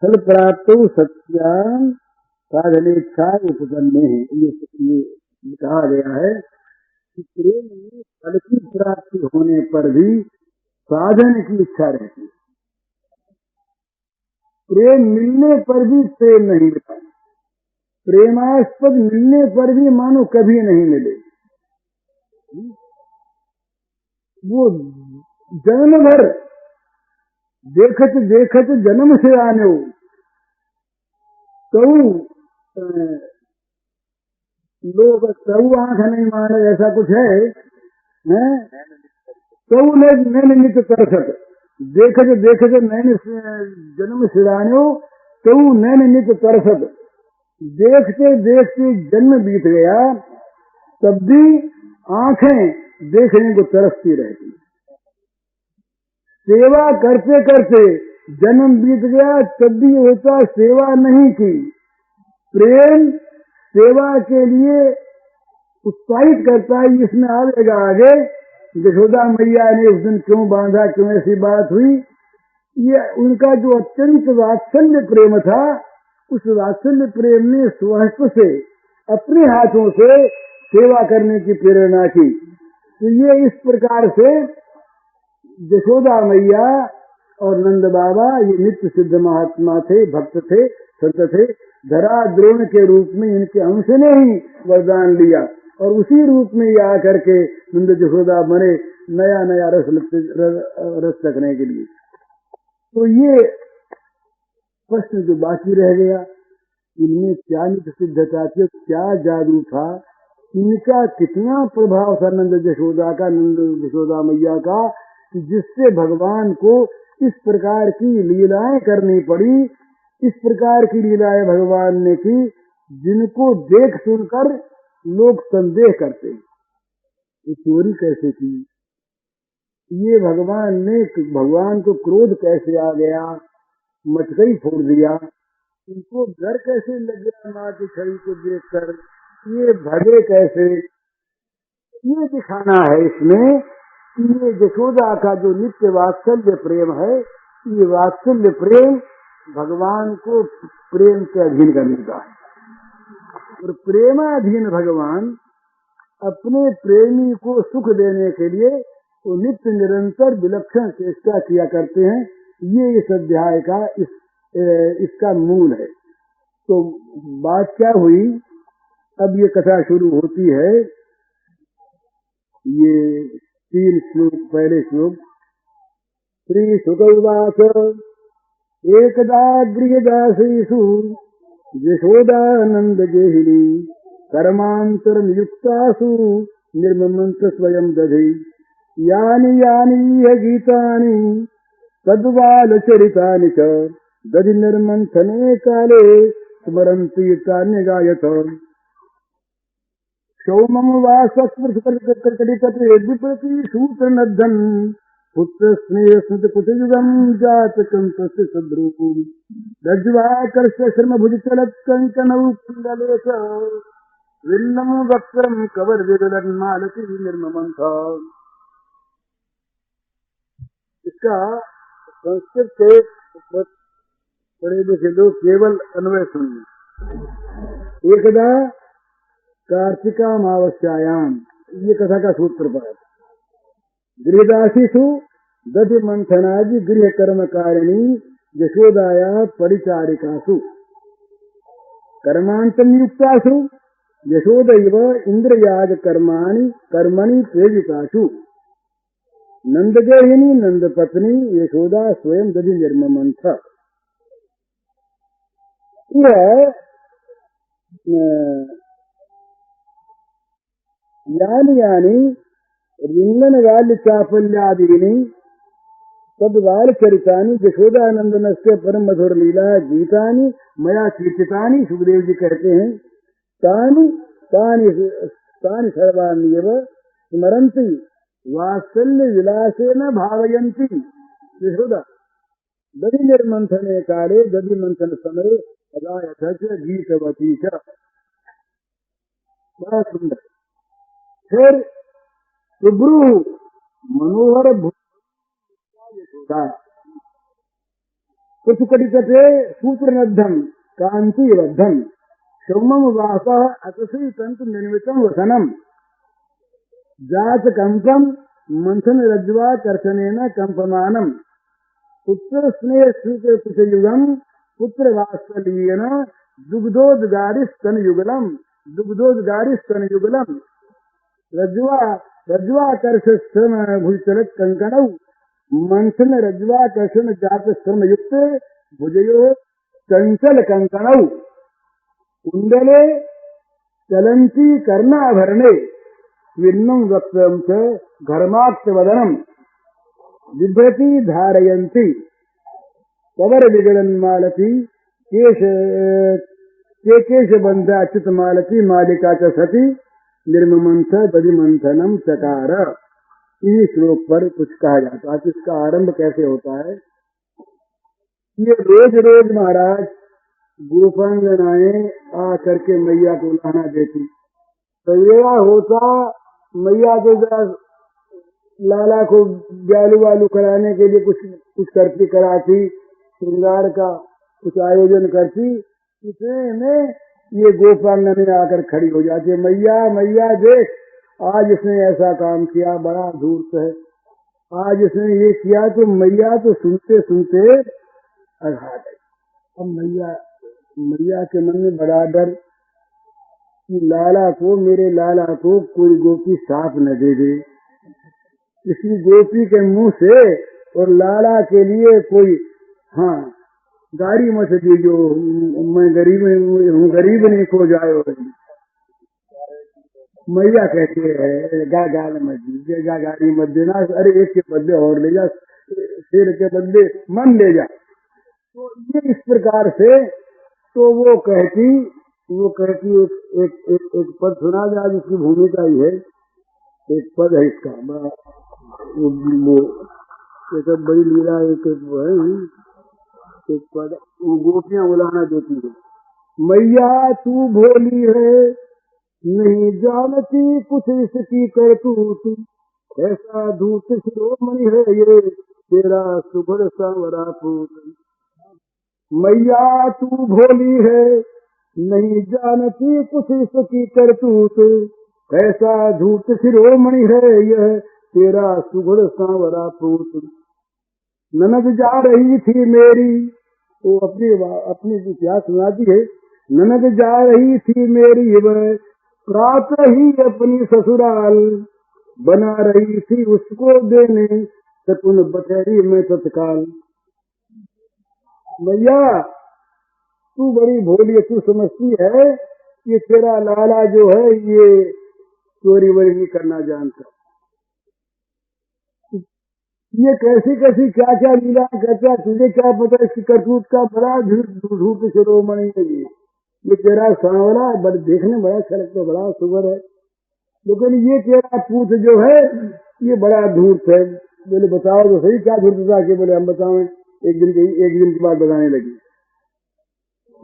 फल प्राप्त सत्याम साधनेच्छा उपपन्ने है, ये कहा गया है कि प्रेम में फल की प्राप्ति होने पर भी साधन की इच्छा रहती है। प्रेम मिलने पर भी प्रेम नहीं मिलता, प्रेमास्पद मिलने पर भी मानो कभी नहीं मिले। वो जन्म भर देखत देखत जन्म से आने तो लोग तऊ आंख नहीं माने, ऐसा कुछ है तऊ नैन नित्य तरसत, देखत देखत नैन जन्म सिराने तऊ नैन नित्य तरसत, देखते देखते जन्म बीत गया तब भी आंखें देखने को तरसती रहती। सेवा करते करते जन्म बीत गया तब भी होता सेवा नहीं की। प्रेम सेवा के लिए उत्साहित करता है। इसमें आएगा आगे यशोदा मैया ने उस दिन क्यों बांधा, क्यों ऐसी बात हुई, ये उनका जो अत्यंत वात्सल्य प्रेम था, उस वात्सल्य प्रेम ने स्वहस्त से अपने हाथों से सेवा करने की प्रेरणा की। तो ये इस प्रकार से यशोदा मैया और नंद बाबा ये नित्य सिद्ध महात्मा थे, भक्त थे, संत थे। धरा द्रोण के रूप में इनके अंश ने ही वरदान लिया और उसी रूप में ये आकर के नंद यशोदा बने नया नया रस रखने के लिए। तो ये प्रश्न जो बाकी रह गया, इनमें क्या नित्य सिद्धता थी, क्या जादू था, इनका कितना प्रभाव था नंद यशोदा का, नंद यशोदा मैया का, जिससे भगवान को इस प्रकार की लीलाएं करनी पड़ी। इस प्रकार की लीलाएं भगवान ने की जिनको देख सुनकर लोग संदेह करते, ये चोरी कैसे की, ये भगवान को क्रोध कैसे आ गया, मटकई फोड़ दिया, इनको डर कैसे लग गया माँ की छवि को देखकर, ये भगे कैसे, ये दिखाना है इसमें कि ये यशोदा का जो नित्य वात्सल्य प्रेम है, ये वात्सल्य प्रेम भगवान को प्रेम के अधीन करने का है। और प्रेमाधीन भगवान अपने प्रेमी को सुख देने के लिए वो नित्य निरंतर विलक्षण चेष्टा किया करते हैं। ये इस अध्याय का इसका मूल है। तो बात क्या हुई, अब ये कथा शुरू होती है। ये 3 श्लोक, पहले श्लोक, श्री शुक उवाच एकदा गृहदासीषु यशोदानंद गेहिनी कर्मांतर नियुक्तासु निर्ममंत स्वयं दधि यानि यानि गीतानि तद्वाल चरितानि च दधि निर्मंथने काले स्मरन्ति तानि गायत सौमम वासस्पृशकटितटे विप्रति सूत्रनद्धन् पुत्र स्नेह स्मृत कुटयुगम जातकं तस्य सद्रूपम् रज्ज्वाकर्ष्य शर्म भुज चलत् कंकणौ कुण्डलेश विल्लम वक्त्रम कवर विरलन मालती निर्ममंथ। इसका संस्कृत के पढ़े लिखे लोग केवल अन्वय सुनिए। एकदा कार्तिका अमावस्यायाम, ये कथा का सूत्रपात। गृहदासीषु दधि मंथनादि गृह कर्म कारिणी यशोदाया परिचारिकासु कर्मांतम युक्तासु यशोदैव इंद्रयाग कर्मणि प्रेरितासु नंदगेहिनी नंदपत्नी यशोदा स्वयं दधि निर्ममंथ। यानि यानि रिंगन वाल चापल्यादीनी तद्वाल चरितानि यशोदानंदनस्य परम मधुर लीला गीतानि मया कीर्तितानि, सुखदेव जी कहते हैं, तानि सर्वाण्येव स्मरन्ति वात्सल्य विलासेन भावयन्ति यशोदा दधि निर्मंथने काले दधि मंथन समय अगायत च गीतवती च। बड़ा सुंदर। फिर सुब्रू मनोहर यशोदा कुचकटितटे सूत्रनद्धम कांतिबद्धम सौमम वासः अतसी तंतु निर्मितम वसनम जात कंपम मंथन रज्ज्वा कर्षणेन कंपमानम पुत्र स्नेह स्वीकृतयुगम पुत्र वात्सल्येन दुग्धोद्गारिस्तन युगलम रज्ज्वा रज्ज्वाकर्ष श्रम भुजचलत कंकणौ मंथन रज्ज्वाकर्षण जात श्रम युक्त भुजयो चंचल कंकणौ कुंडले चलंती कर्णाभरणे विन्नं वक्त्रं च घर्माक्तवदनं बिभ्रति धारयन्ति कवर विगड़न मालती केश बंधा अच्युत मालती मालिका च सती निर्ममंथ बदिमंथनम चकार। इस श्लोक पर कुछ कहा जाता है। इसका आरंभ कैसे होता है? ये रोज रोज महाराज गोपांगनाएं आ करके मैया को लाना देती, तो यह होता मैया को लाला को ब्यालू वालू कराने के लिए कुछ करती कराती, श्रृंगार का कुछ आयोजन करती, इतने में ये गोपांगने आकर खड़ी हो जाती है। मैया मैया देख, आज इसने ऐसा काम किया, बड़ा धूर्त है, आज इसने ये किया। तो मैया तो सुनते सुनते अघा गई। अब मैया के मन में बड़ा डर कि लाला को, मेरे लाला को कोई गोपी साफ न दे दे, किसी गोपी के मुंह से, और लाला के लिए कोई गाड़ी मत दीजो, मैं गरीब हूँ, गरीब नहीं खो जाए। मैया कहते हैं गाल मत दीजिए, गाड़ी मत देना, अरे एक के बदले और ले जा, शेर के बदले मन ले जा। तो ये इस प्रकार से तो वो कहती एक पद सुना जाए जिसकी भूमिका ही है। एक पद है इसका, वो एक बड़ी लीला, एक वो है, एक पद वो गोपियां बुलाना देती है। मैया तू भोली है, नहीं जानती कुछ इसकी करतूत, ऐसा धूत शिरोमणि है ये तेरा सुभर सांवरा पूत। मैया तू भोली है, नहीं जानती कुछ इसकी करतूत, ऐसा धूत शिरोमणि है यह तेरा सुभर सांवरा पूत। ननद जा रही थी मेरी, वो अपनी इतिहास सुनाती है। ननद जा रही थी मेरी वह प्रातः ही अपनी ससुराल, बना रही थी उसको देने शकुन बटेरी में तत्काल। मैया तू बड़ी भोली, तू समझती है कि तेरा लाला जो है ये चोरी वोरी नहीं करना जानता, ये कैसी कैसी क्या क्या लीला करता, तुझे क्या पता इसकी करतूत का। बड़ा झूठ शिरोमणि है ये तेरा सांवला, बड़े देखने बड़ा अच्छा लगता है, बड़ा सुगर है, लेकिन ये तेरा पूत जो है ये बड़ा धूर्त है। बोले बताओ तो सही क्या धूर्त था? कि बोले हम बताएं। एक दिन की बात बताने लगी।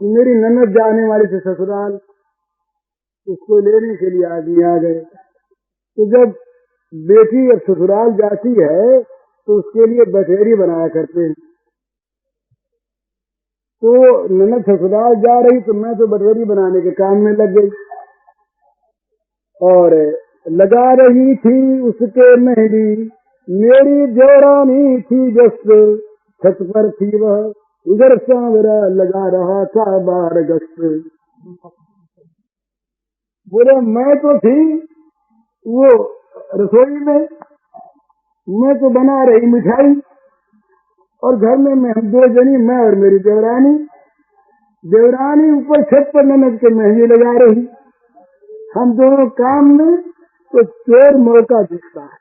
मेरी ननद जाने वाली थी ससुराल, उसको लेने के लिए आदमी आ गए। तो जब बेटी अब ससुराल जाती है तो उसके लिए बटेरी बनाया करते हैं। तो ननद ससुराल जा रही तो मैं तो बटेरी बनाने के काम में लग गई और लगा रही थी उसके मेहंदी। मेरी देवरानी थी जस छत पर थी वह, इधर सांवरा लगा रहा था 12 अगस्त। बोले मैं तो थी वो रसोई में, मैं तो बना रही मिठाई, और घर में मैं दो जनी, मैं और मेरी देवरानी। देवरानी ऊपर छत पर ननद के मेहंदी लगा रही। हम दोनों काम में तो चोर मौका दिखता है।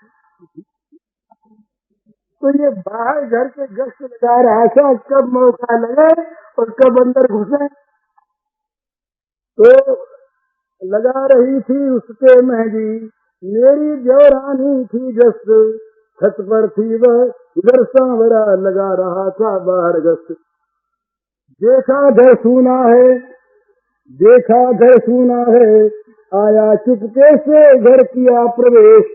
तो ये बाहर घर के गश्त लगा रहा था, कब मौका लगे और कब अंदर घुसे। तो लगा रही थी उसके मेहंदी। मेरी देवरानी थी जस छत पर थी वह, इधर सांवरा लगा रहा था 12 अगस्त। देखा घर सूना है, देखा घर सूना है, आया चुपके से घर किया प्रवेश।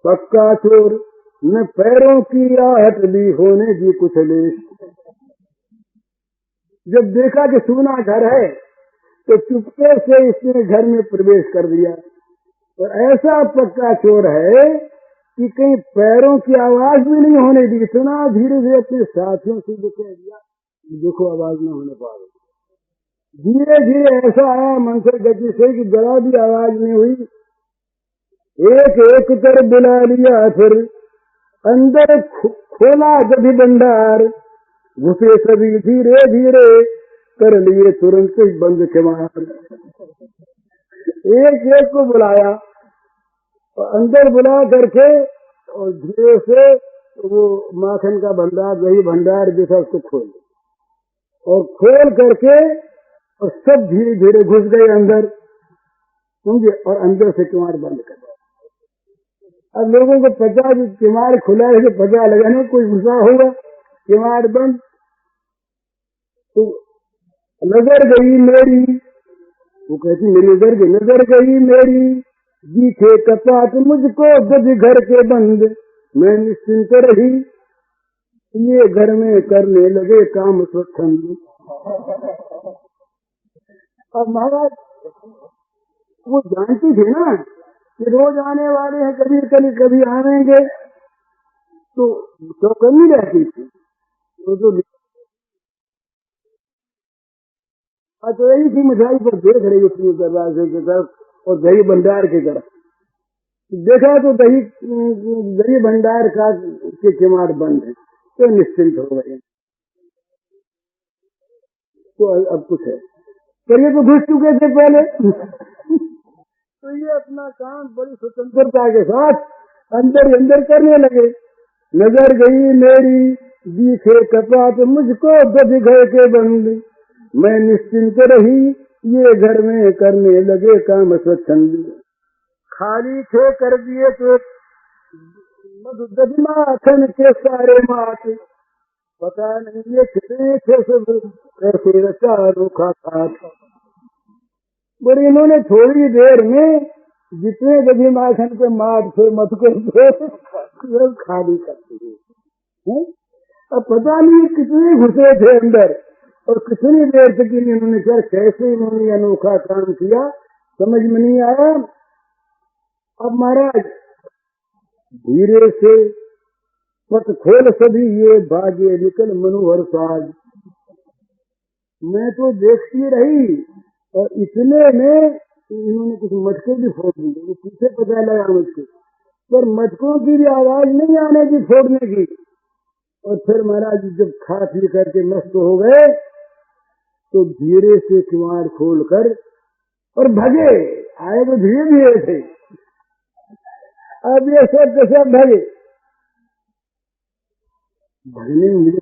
पक्का चोर न पैरों की आहट ली होने दी कुछ लेश। जब देखा कि सूना घर है तो चुपके से इसने घर में प्रवेश कर दिया, और ऐसा पक्का चोर है कि कहीं पैरों की आवाज भी नहीं होने दी। सुना धीरे धीरे अपने साथियों से कह दिया देखो आवाज न होने पा रही। धीरे धीरे ऐसा आया मंत्र गति से कि जरा भी आवाज नहीं हुई। एक एक कर बुला लिया, फिर अंदर खोला जब भंडार, घुसे सभी धीरे धीरे, कर लिए तुरंत बंद किवाड़। एक एक को बुलाया और अंदर बुला करके और धीरे से वो माखन का भंडार, दही भंडार जैसा उसको खोल और खोल करके और सब धीरे धीरे घुस गए अंदर, समझे, और अंदर से किवाड़ बंद कर दिया। अब लोगों को पता कि किवाड़ खुला है, पता लगा नहीं कोई घुसा होगा, किवाड़ बंद। तो नजर गई मेरी, वो कहती मेरी नजर गई मेरी, दिखे कपाट मुझको गज घर के बंद, मैं निश्चिंत रही, ये घर में करने लगे काम स्वच्छंद। अब महाराज वो जानती थी ना कि रोज आने वाले हैं, कभी आएंगे, तो चौकन्नी रहती थी। तो यही थी मिठाई पर देख रही थी दरवाजे की तरफ और दही भंडार की तरफ देखा तो दही भंडार का के किवाड़ बंद है, तो निश्चिंत हो गए। तो अब कुछ है, पर ये तो घुस चुके थे पहले। तो ये अपना काम बड़ी स्वतंत्रता के साथ अंदर करने लगे। नजर गई मेरी, दिखे कपाट मुझको गज घर के बंद, मैं निश्चिंत रही, ये घर में करने लगे काम स्वच्छंद। खाली थे कर दिए तो माखन के सारे मात, पता नहीं ये कितने थे सब कैसे रचा रोखा खाट। बड़ी इन्होंने थोड़ी देर में जितने दही माखन के माट थे मटके थे खाली कर दिए। अब पता नहीं कितने घुसे थे अंदर और कितनी देर तक इन्होंने क्या कैसे इन्होंने अनोखा काम किया, समझ में नहीं आया। अब महाराज धीरे से पट खोल सभी ये भागे निकल मनोहर साज, मैं तो देखती रही और इतने में इन्होंने कुछ मटके भी फोड़ दिए। वो पीछे पता लगा मुझको, पर मटकों की भी आवाज नहीं आने की फोड़ने की। और फिर महाराज जब खा पी करके मस्त हो गए तो धीरे से किवाड़ खोल कर और भगे। आए तो धीरे धीरे थे, अब ये सब भगे। भगने मुझे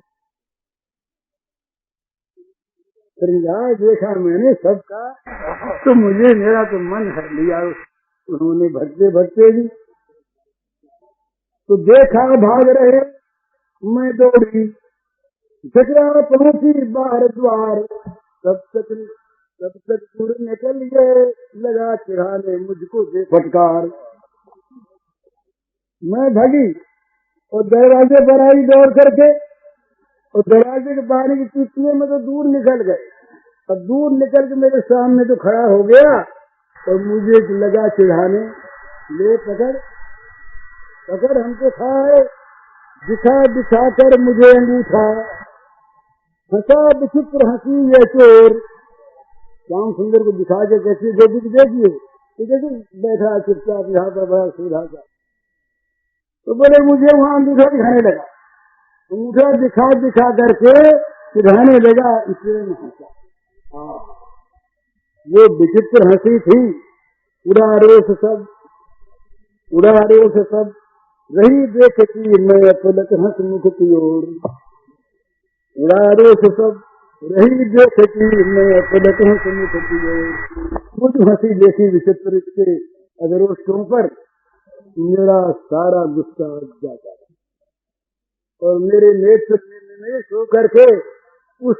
देखा मैंने सबका, तो मुझे मेरा तो मन हर लिया। उन्होंने भगते भगते भी तो देखा भाग रहे, मैं दौड़ी जगह पहुंची बाहर द्वार, तब तक दूर निकल गए लगा चिढ़ाने मुझको से फटकार। मैं भगी और दरवाजे पर आई दौड़ करके और दरवाजे के बाहर की चुटकियों में तो दूर निकल गए। अब दूर निकल के मेरे सामने तो खड़ा हो गया और मुझे लगा चिढ़ाने, ले पकड़ हमको खाए, दिखा कर मुझे अंगूठा, हंसा विचित्र हंसी ये चोर। श्याम सुंदर को दिखा के कैसे देखिए बैठा चुपचाप यहाँ पर बड़ा सीधा सा। तो बोले मुझे वहां अंगूठा दिखाने लगा, अंगूठा दिखा करके दिखाने लगा। इसलिए मैं हंसा। वो विचित्र हंसी थी, उड़ारोस सब रही देखती मैं पलक हंस मुख की ओर। उड़ारोस सब रही देखती मैं पलक हंस मुख की ओर। कुछ हंसी देखी विचित्र के अदरोष्टों पर मेरा सारा गुस्सा जाता है और मेरे नेत्र में सो करके उस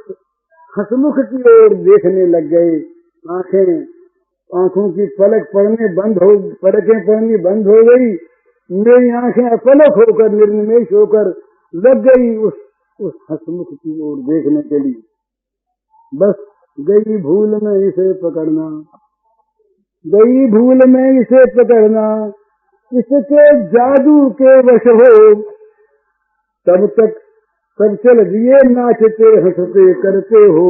हंसमुख की ओर देखने लग गए। आंखों की पलकें पड़नी बंद हो गई। मेरी आंखें अपलक होकर निर्निमेष होकर लग गई उस हंसमुख की ओर देखने के लिए। बस गई भूल में इसे पकड़ना, इसके जादू के वश हो। तब तक सब चल दिए नाचते हंसते करते हो।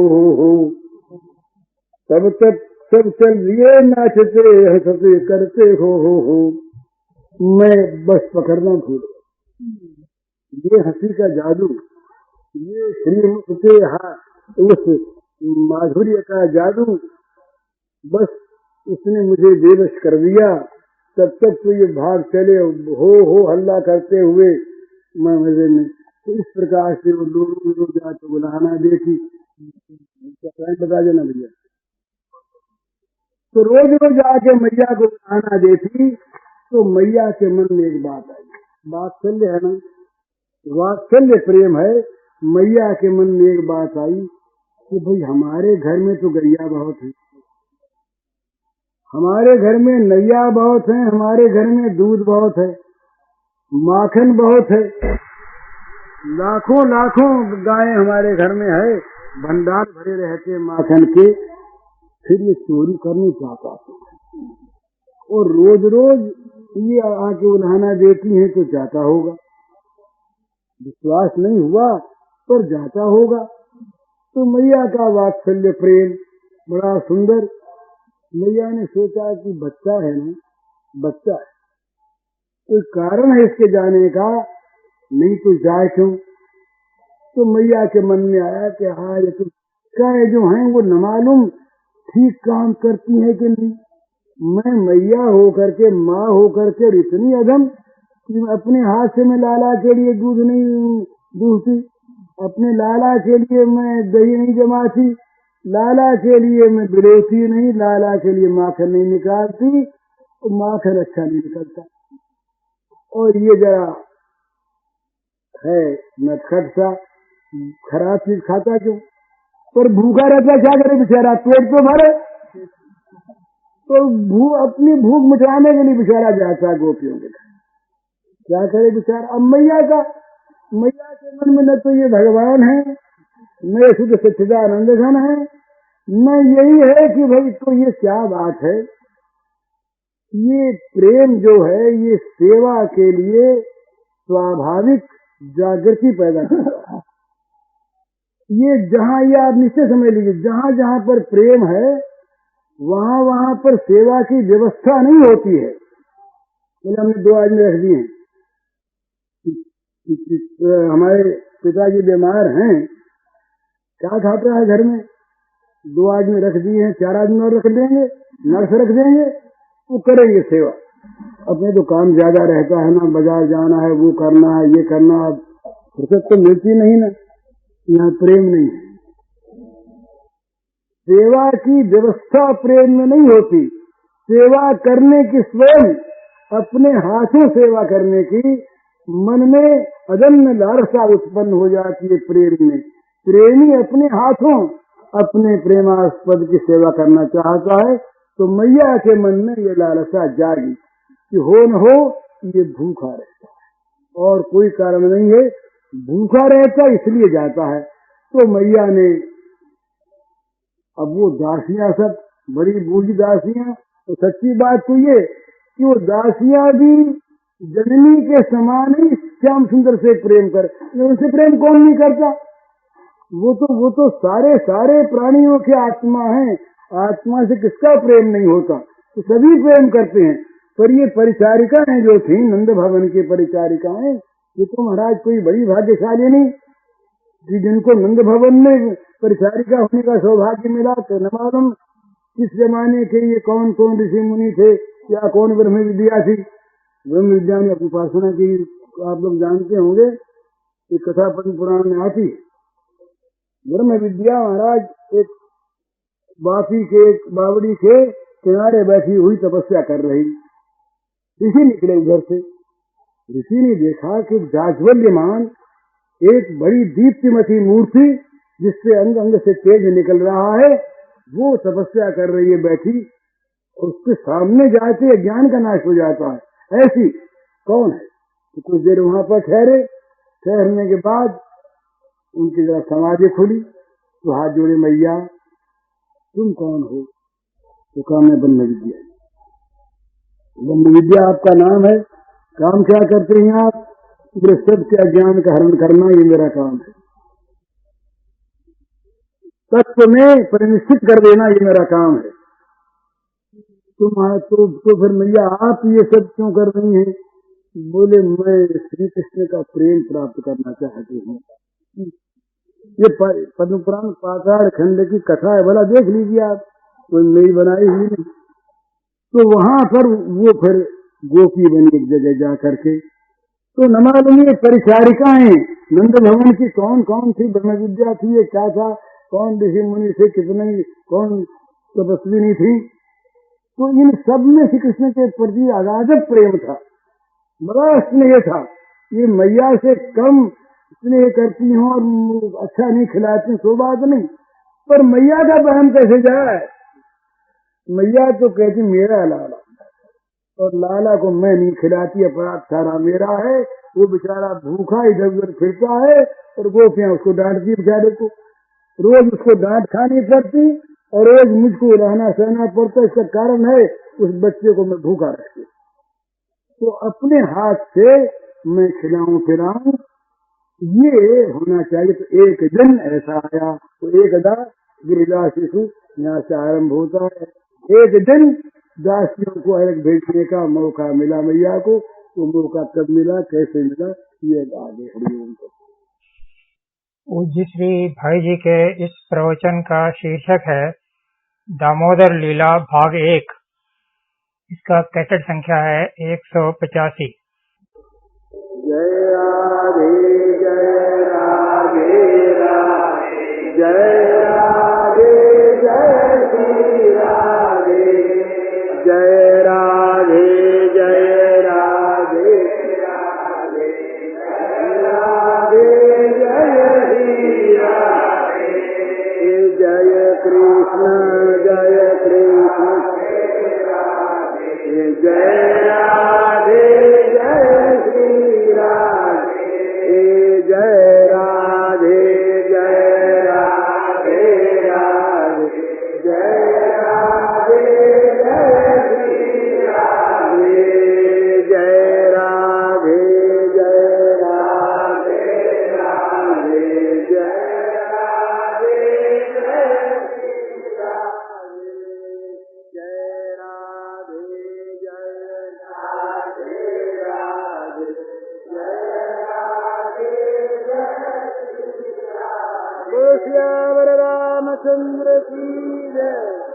तब तक सब चल दिए नाचते हंसते करते हो। मैं बस पकड़ना भूल गया। ये हंसी का जादू, ये श्रीमुख के उस माधुर्य का जादू, बस उसने मुझे बेबस कर दिया। तब तक तो ये भाग चले हो हल्ला करते हुए मैं मजे में। तो इस प्रकार से वो लोग जाके बुलाना देखी, बता देना भैया। तो रोज रोज जाके मैया को बुलाना देखी तो मैया के मन में एक बात आई, वात्सल्य है ना, वात्सल्य प्रेम है। मैया के मन में एक बात आई कि भाई हमारे घर में तो गैया बहुत है, हमारे घर में नैया बहुत है, हमारे घर में दूध बहुत है, माखन बहुत है, लाखों लाखों गायें हमारे घर में है, भंडार भरे रहते माखन के। फिर ये चोरी करनी चाहता था और रोज रोज ये आके उल्हाना देती है तो जाता होगा, विश्वास नहीं हुआ पर जाता होगा। तो मैया का वात्सल्य प्रेम बड़ा सुंदर। मैया ने सोचा कि बच्चा है ना, बच्चा है, कोई कारण है इसके जाने का, नहीं तो जाए क्यों। तो मैया के मन में आया कि हाँ ये तो गाय जो हैं वो न मालूम ठीक काम करती है कि नहीं। मैं मैया होकर के, माँ होकर के इतनी अधम कि अपने हाथ से मैं लाला के लिए दूध नहीं दूहती, अपने लाला के लिए मैं दही नहीं जमाती, लाला के लिए मैं बिलोती नहीं, लाला के लिए माखन नहीं निकालती, और माखन अच्छा नहीं निकलता। और ये जरा है नटखट सा, खराब चीज खाता क्यों, पर भूखा रहता क्या करे बेचारा, पेट तो भरे। तो अपनी भूख मिटाने के लिए बेचारा जाता गोपियों के, क्या करे बेचारा। अब मैया के मन में न तो ये भगवान है, न शुद्ध सच्चिदानंद घन है, न यही है कि भाई तो ये क्या बात है। ये प्रेम जो है ये सेवा के लिए स्वाभाविक जागृति पैदा करता है। ये जहाँ, ये आप निश्चय समझ लीजिए, जहाँ जहाँ पर प्रेम है वहाँ वहाँ पर सेवा की व्यवस्था नहीं होती है। हमने 2 आदमी रख दिए, हमारे पिताजी बीमार हैं, क्या खाता है घर में, 2 आदमी रख दिए हैं, 4 आदमी और रख देंगे, नर्स रख देंगे, वो करेंगे सेवा। अपने तो काम ज्यादा रहता है ना, बाजार जाना है, वो करना है, ये करना, फुर्सत तो मिलती नहीं ना। यहाँ प्रेम नहीं है, सेवा की व्यवस्था प्रेम में नहीं होती। सेवा करने की, स्वयं अपने हाथों सेवा करने की मन में अदम्य लालसा उत्पन्न हो जाती है प्रेम में। प्रेमी अपने हाथों अपने प्रेमास्पद की सेवा करना चाहता है, तो मैया के मन में ये लालसा जागी कि हो न हो ये भूखा रहता है और कोई कारण नहीं है, भूखा रहता इसलिए जाता है। तो मैया ने, अब वो दासियां सब बड़ी बूढ़ी दासियां, तो सच्ची बात तो ये कि वो दासियां भी जननी के समान ही श्याम सुंदर से प्रेम कर, उनसे प्रेम कौन नहीं करता। वो तो सारे प्राणियों की आत्मा है, आत्मा से किसका प्रेम नहीं होता, तो सभी प्रेम करते हैं। पर ये परिचारिका हैं जो थी नंद भवन की परिचारिकाएं, ये तो महाराज कोई बड़ी भाग्यशाली नहीं कि जिनको नंद भवन में परिचारिका होने का सौभाग्य मिला। तो न मालूम किस जमाने के ये कौन कौन ऋषि मुनि थे या कौन ब्रह्म विद्या थी। ब्रह्म विद्या ने अपनी उपासना की, आप लोग जानते होंगे, एक कथा पद्म पुराण में आती। ब्रह्म विद्या महाराज एक बापी के, एक बावड़ी के किनारे बैठी हुई तपस्या कर रही। ऋषि निकले उधर से, ऋषि ने देखा कि जाज्वल्यमान एक बड़ी दीप्तिमती मूर्ति जिससे अंग अंग से तेज निकल रहा है, वो तपस्या कर रही है बैठी, और उसके सामने जाते ज्ञान का नाश हो जाता है। ऐसी कौन है? तो कुछ देर वहां पर ठहरे, ठहरने के बाद उनकी जरा समाधि खुली, तो हाथ जोड़े, मैया तुम कौन हो? तो कहा मैं ब्रह्म विद्या। ब्रह्म विद्या आपका नाम है, काम क्या करते हैं आप? मेरे सबके अज्ञान का हरण करना ये मेरा काम है, तत्व में परिनिष्ठित कर देना ये मेरा काम है। तुम तो फिर मैया आप ये सब क्यों कर रही हैं? बोले मैं श्री कृष्ण का प्रेम प्राप्त करना चाहती हूँ। ये पद्म पुराण पाताल खंड की कथा है, भला देख लीजिए आप, कोई मेरी बनाई हुई नहीं। तो वहां पर वो फिर गोपी बनी एक जगह जा करके, तो न मालूम ये परिचारिकाएं नंद भवन की कौन कौन थी, ब्रह्म विद्या थी, ये क्या था, कौन ऋषि मुनि से कितने, कौन तपस्विनी थी, तो इन सब में श्री कृष्ण के प्रति अगाधक प्रेम था, बड़ा स्नेह था। ये मैया से कम स्नेह करती हूँ और अच्छा नहीं खिलाती, सो बात नहीं, पर मैया का बहन कैसे जाए। मैया तो कहती मेरा लाला, और लाला को मैं नहीं खिलाती, अपराध सारा मेरा है। वो बेचारा भूखा इधर उधर फिरता है और गोपियां उसको डांटती, बेचारे को रोज उसको डांट खानी पड़ती और रोज मुझको रहना सहना पड़ता। इसका कारण है उस बच्चे को मैं भूखा रखती, तो अपने हाथ से मैं खिलाऊं पिलाऊं, ये होना चाहिए। तो एक दिन ऐसा आया, तो एकदा गिरिजा शिशु यहाँ से आरंभ होता है। एक दिन दासियों को अर्घ भेजने का मौका मिला मैया को, तो मौका कब मिला, कैसे मिला, ये आगे हरिओम। पूज्य श्री भाई जी के इस प्रवचन का शीर्षक है दामोदर लीला भाग 1। इसका कैसेट संख्या है 185। जय राधे जय राधे राधे जय राधे जय श्री राधे, जय राधे जय राधे राधे राधे जय श्री राधे, जय कृष्ण जय कृष्ण जय राधे जय श्री राधे, जय राधे जय राधे राधे जय राधे जय श्री राधे, जय राधे जय राधे राधे जय राधे जय श्री राधे, जय राधे जय राधे राधे जय राधे जय श्री राधे। श्याम रामचंद्र की जय।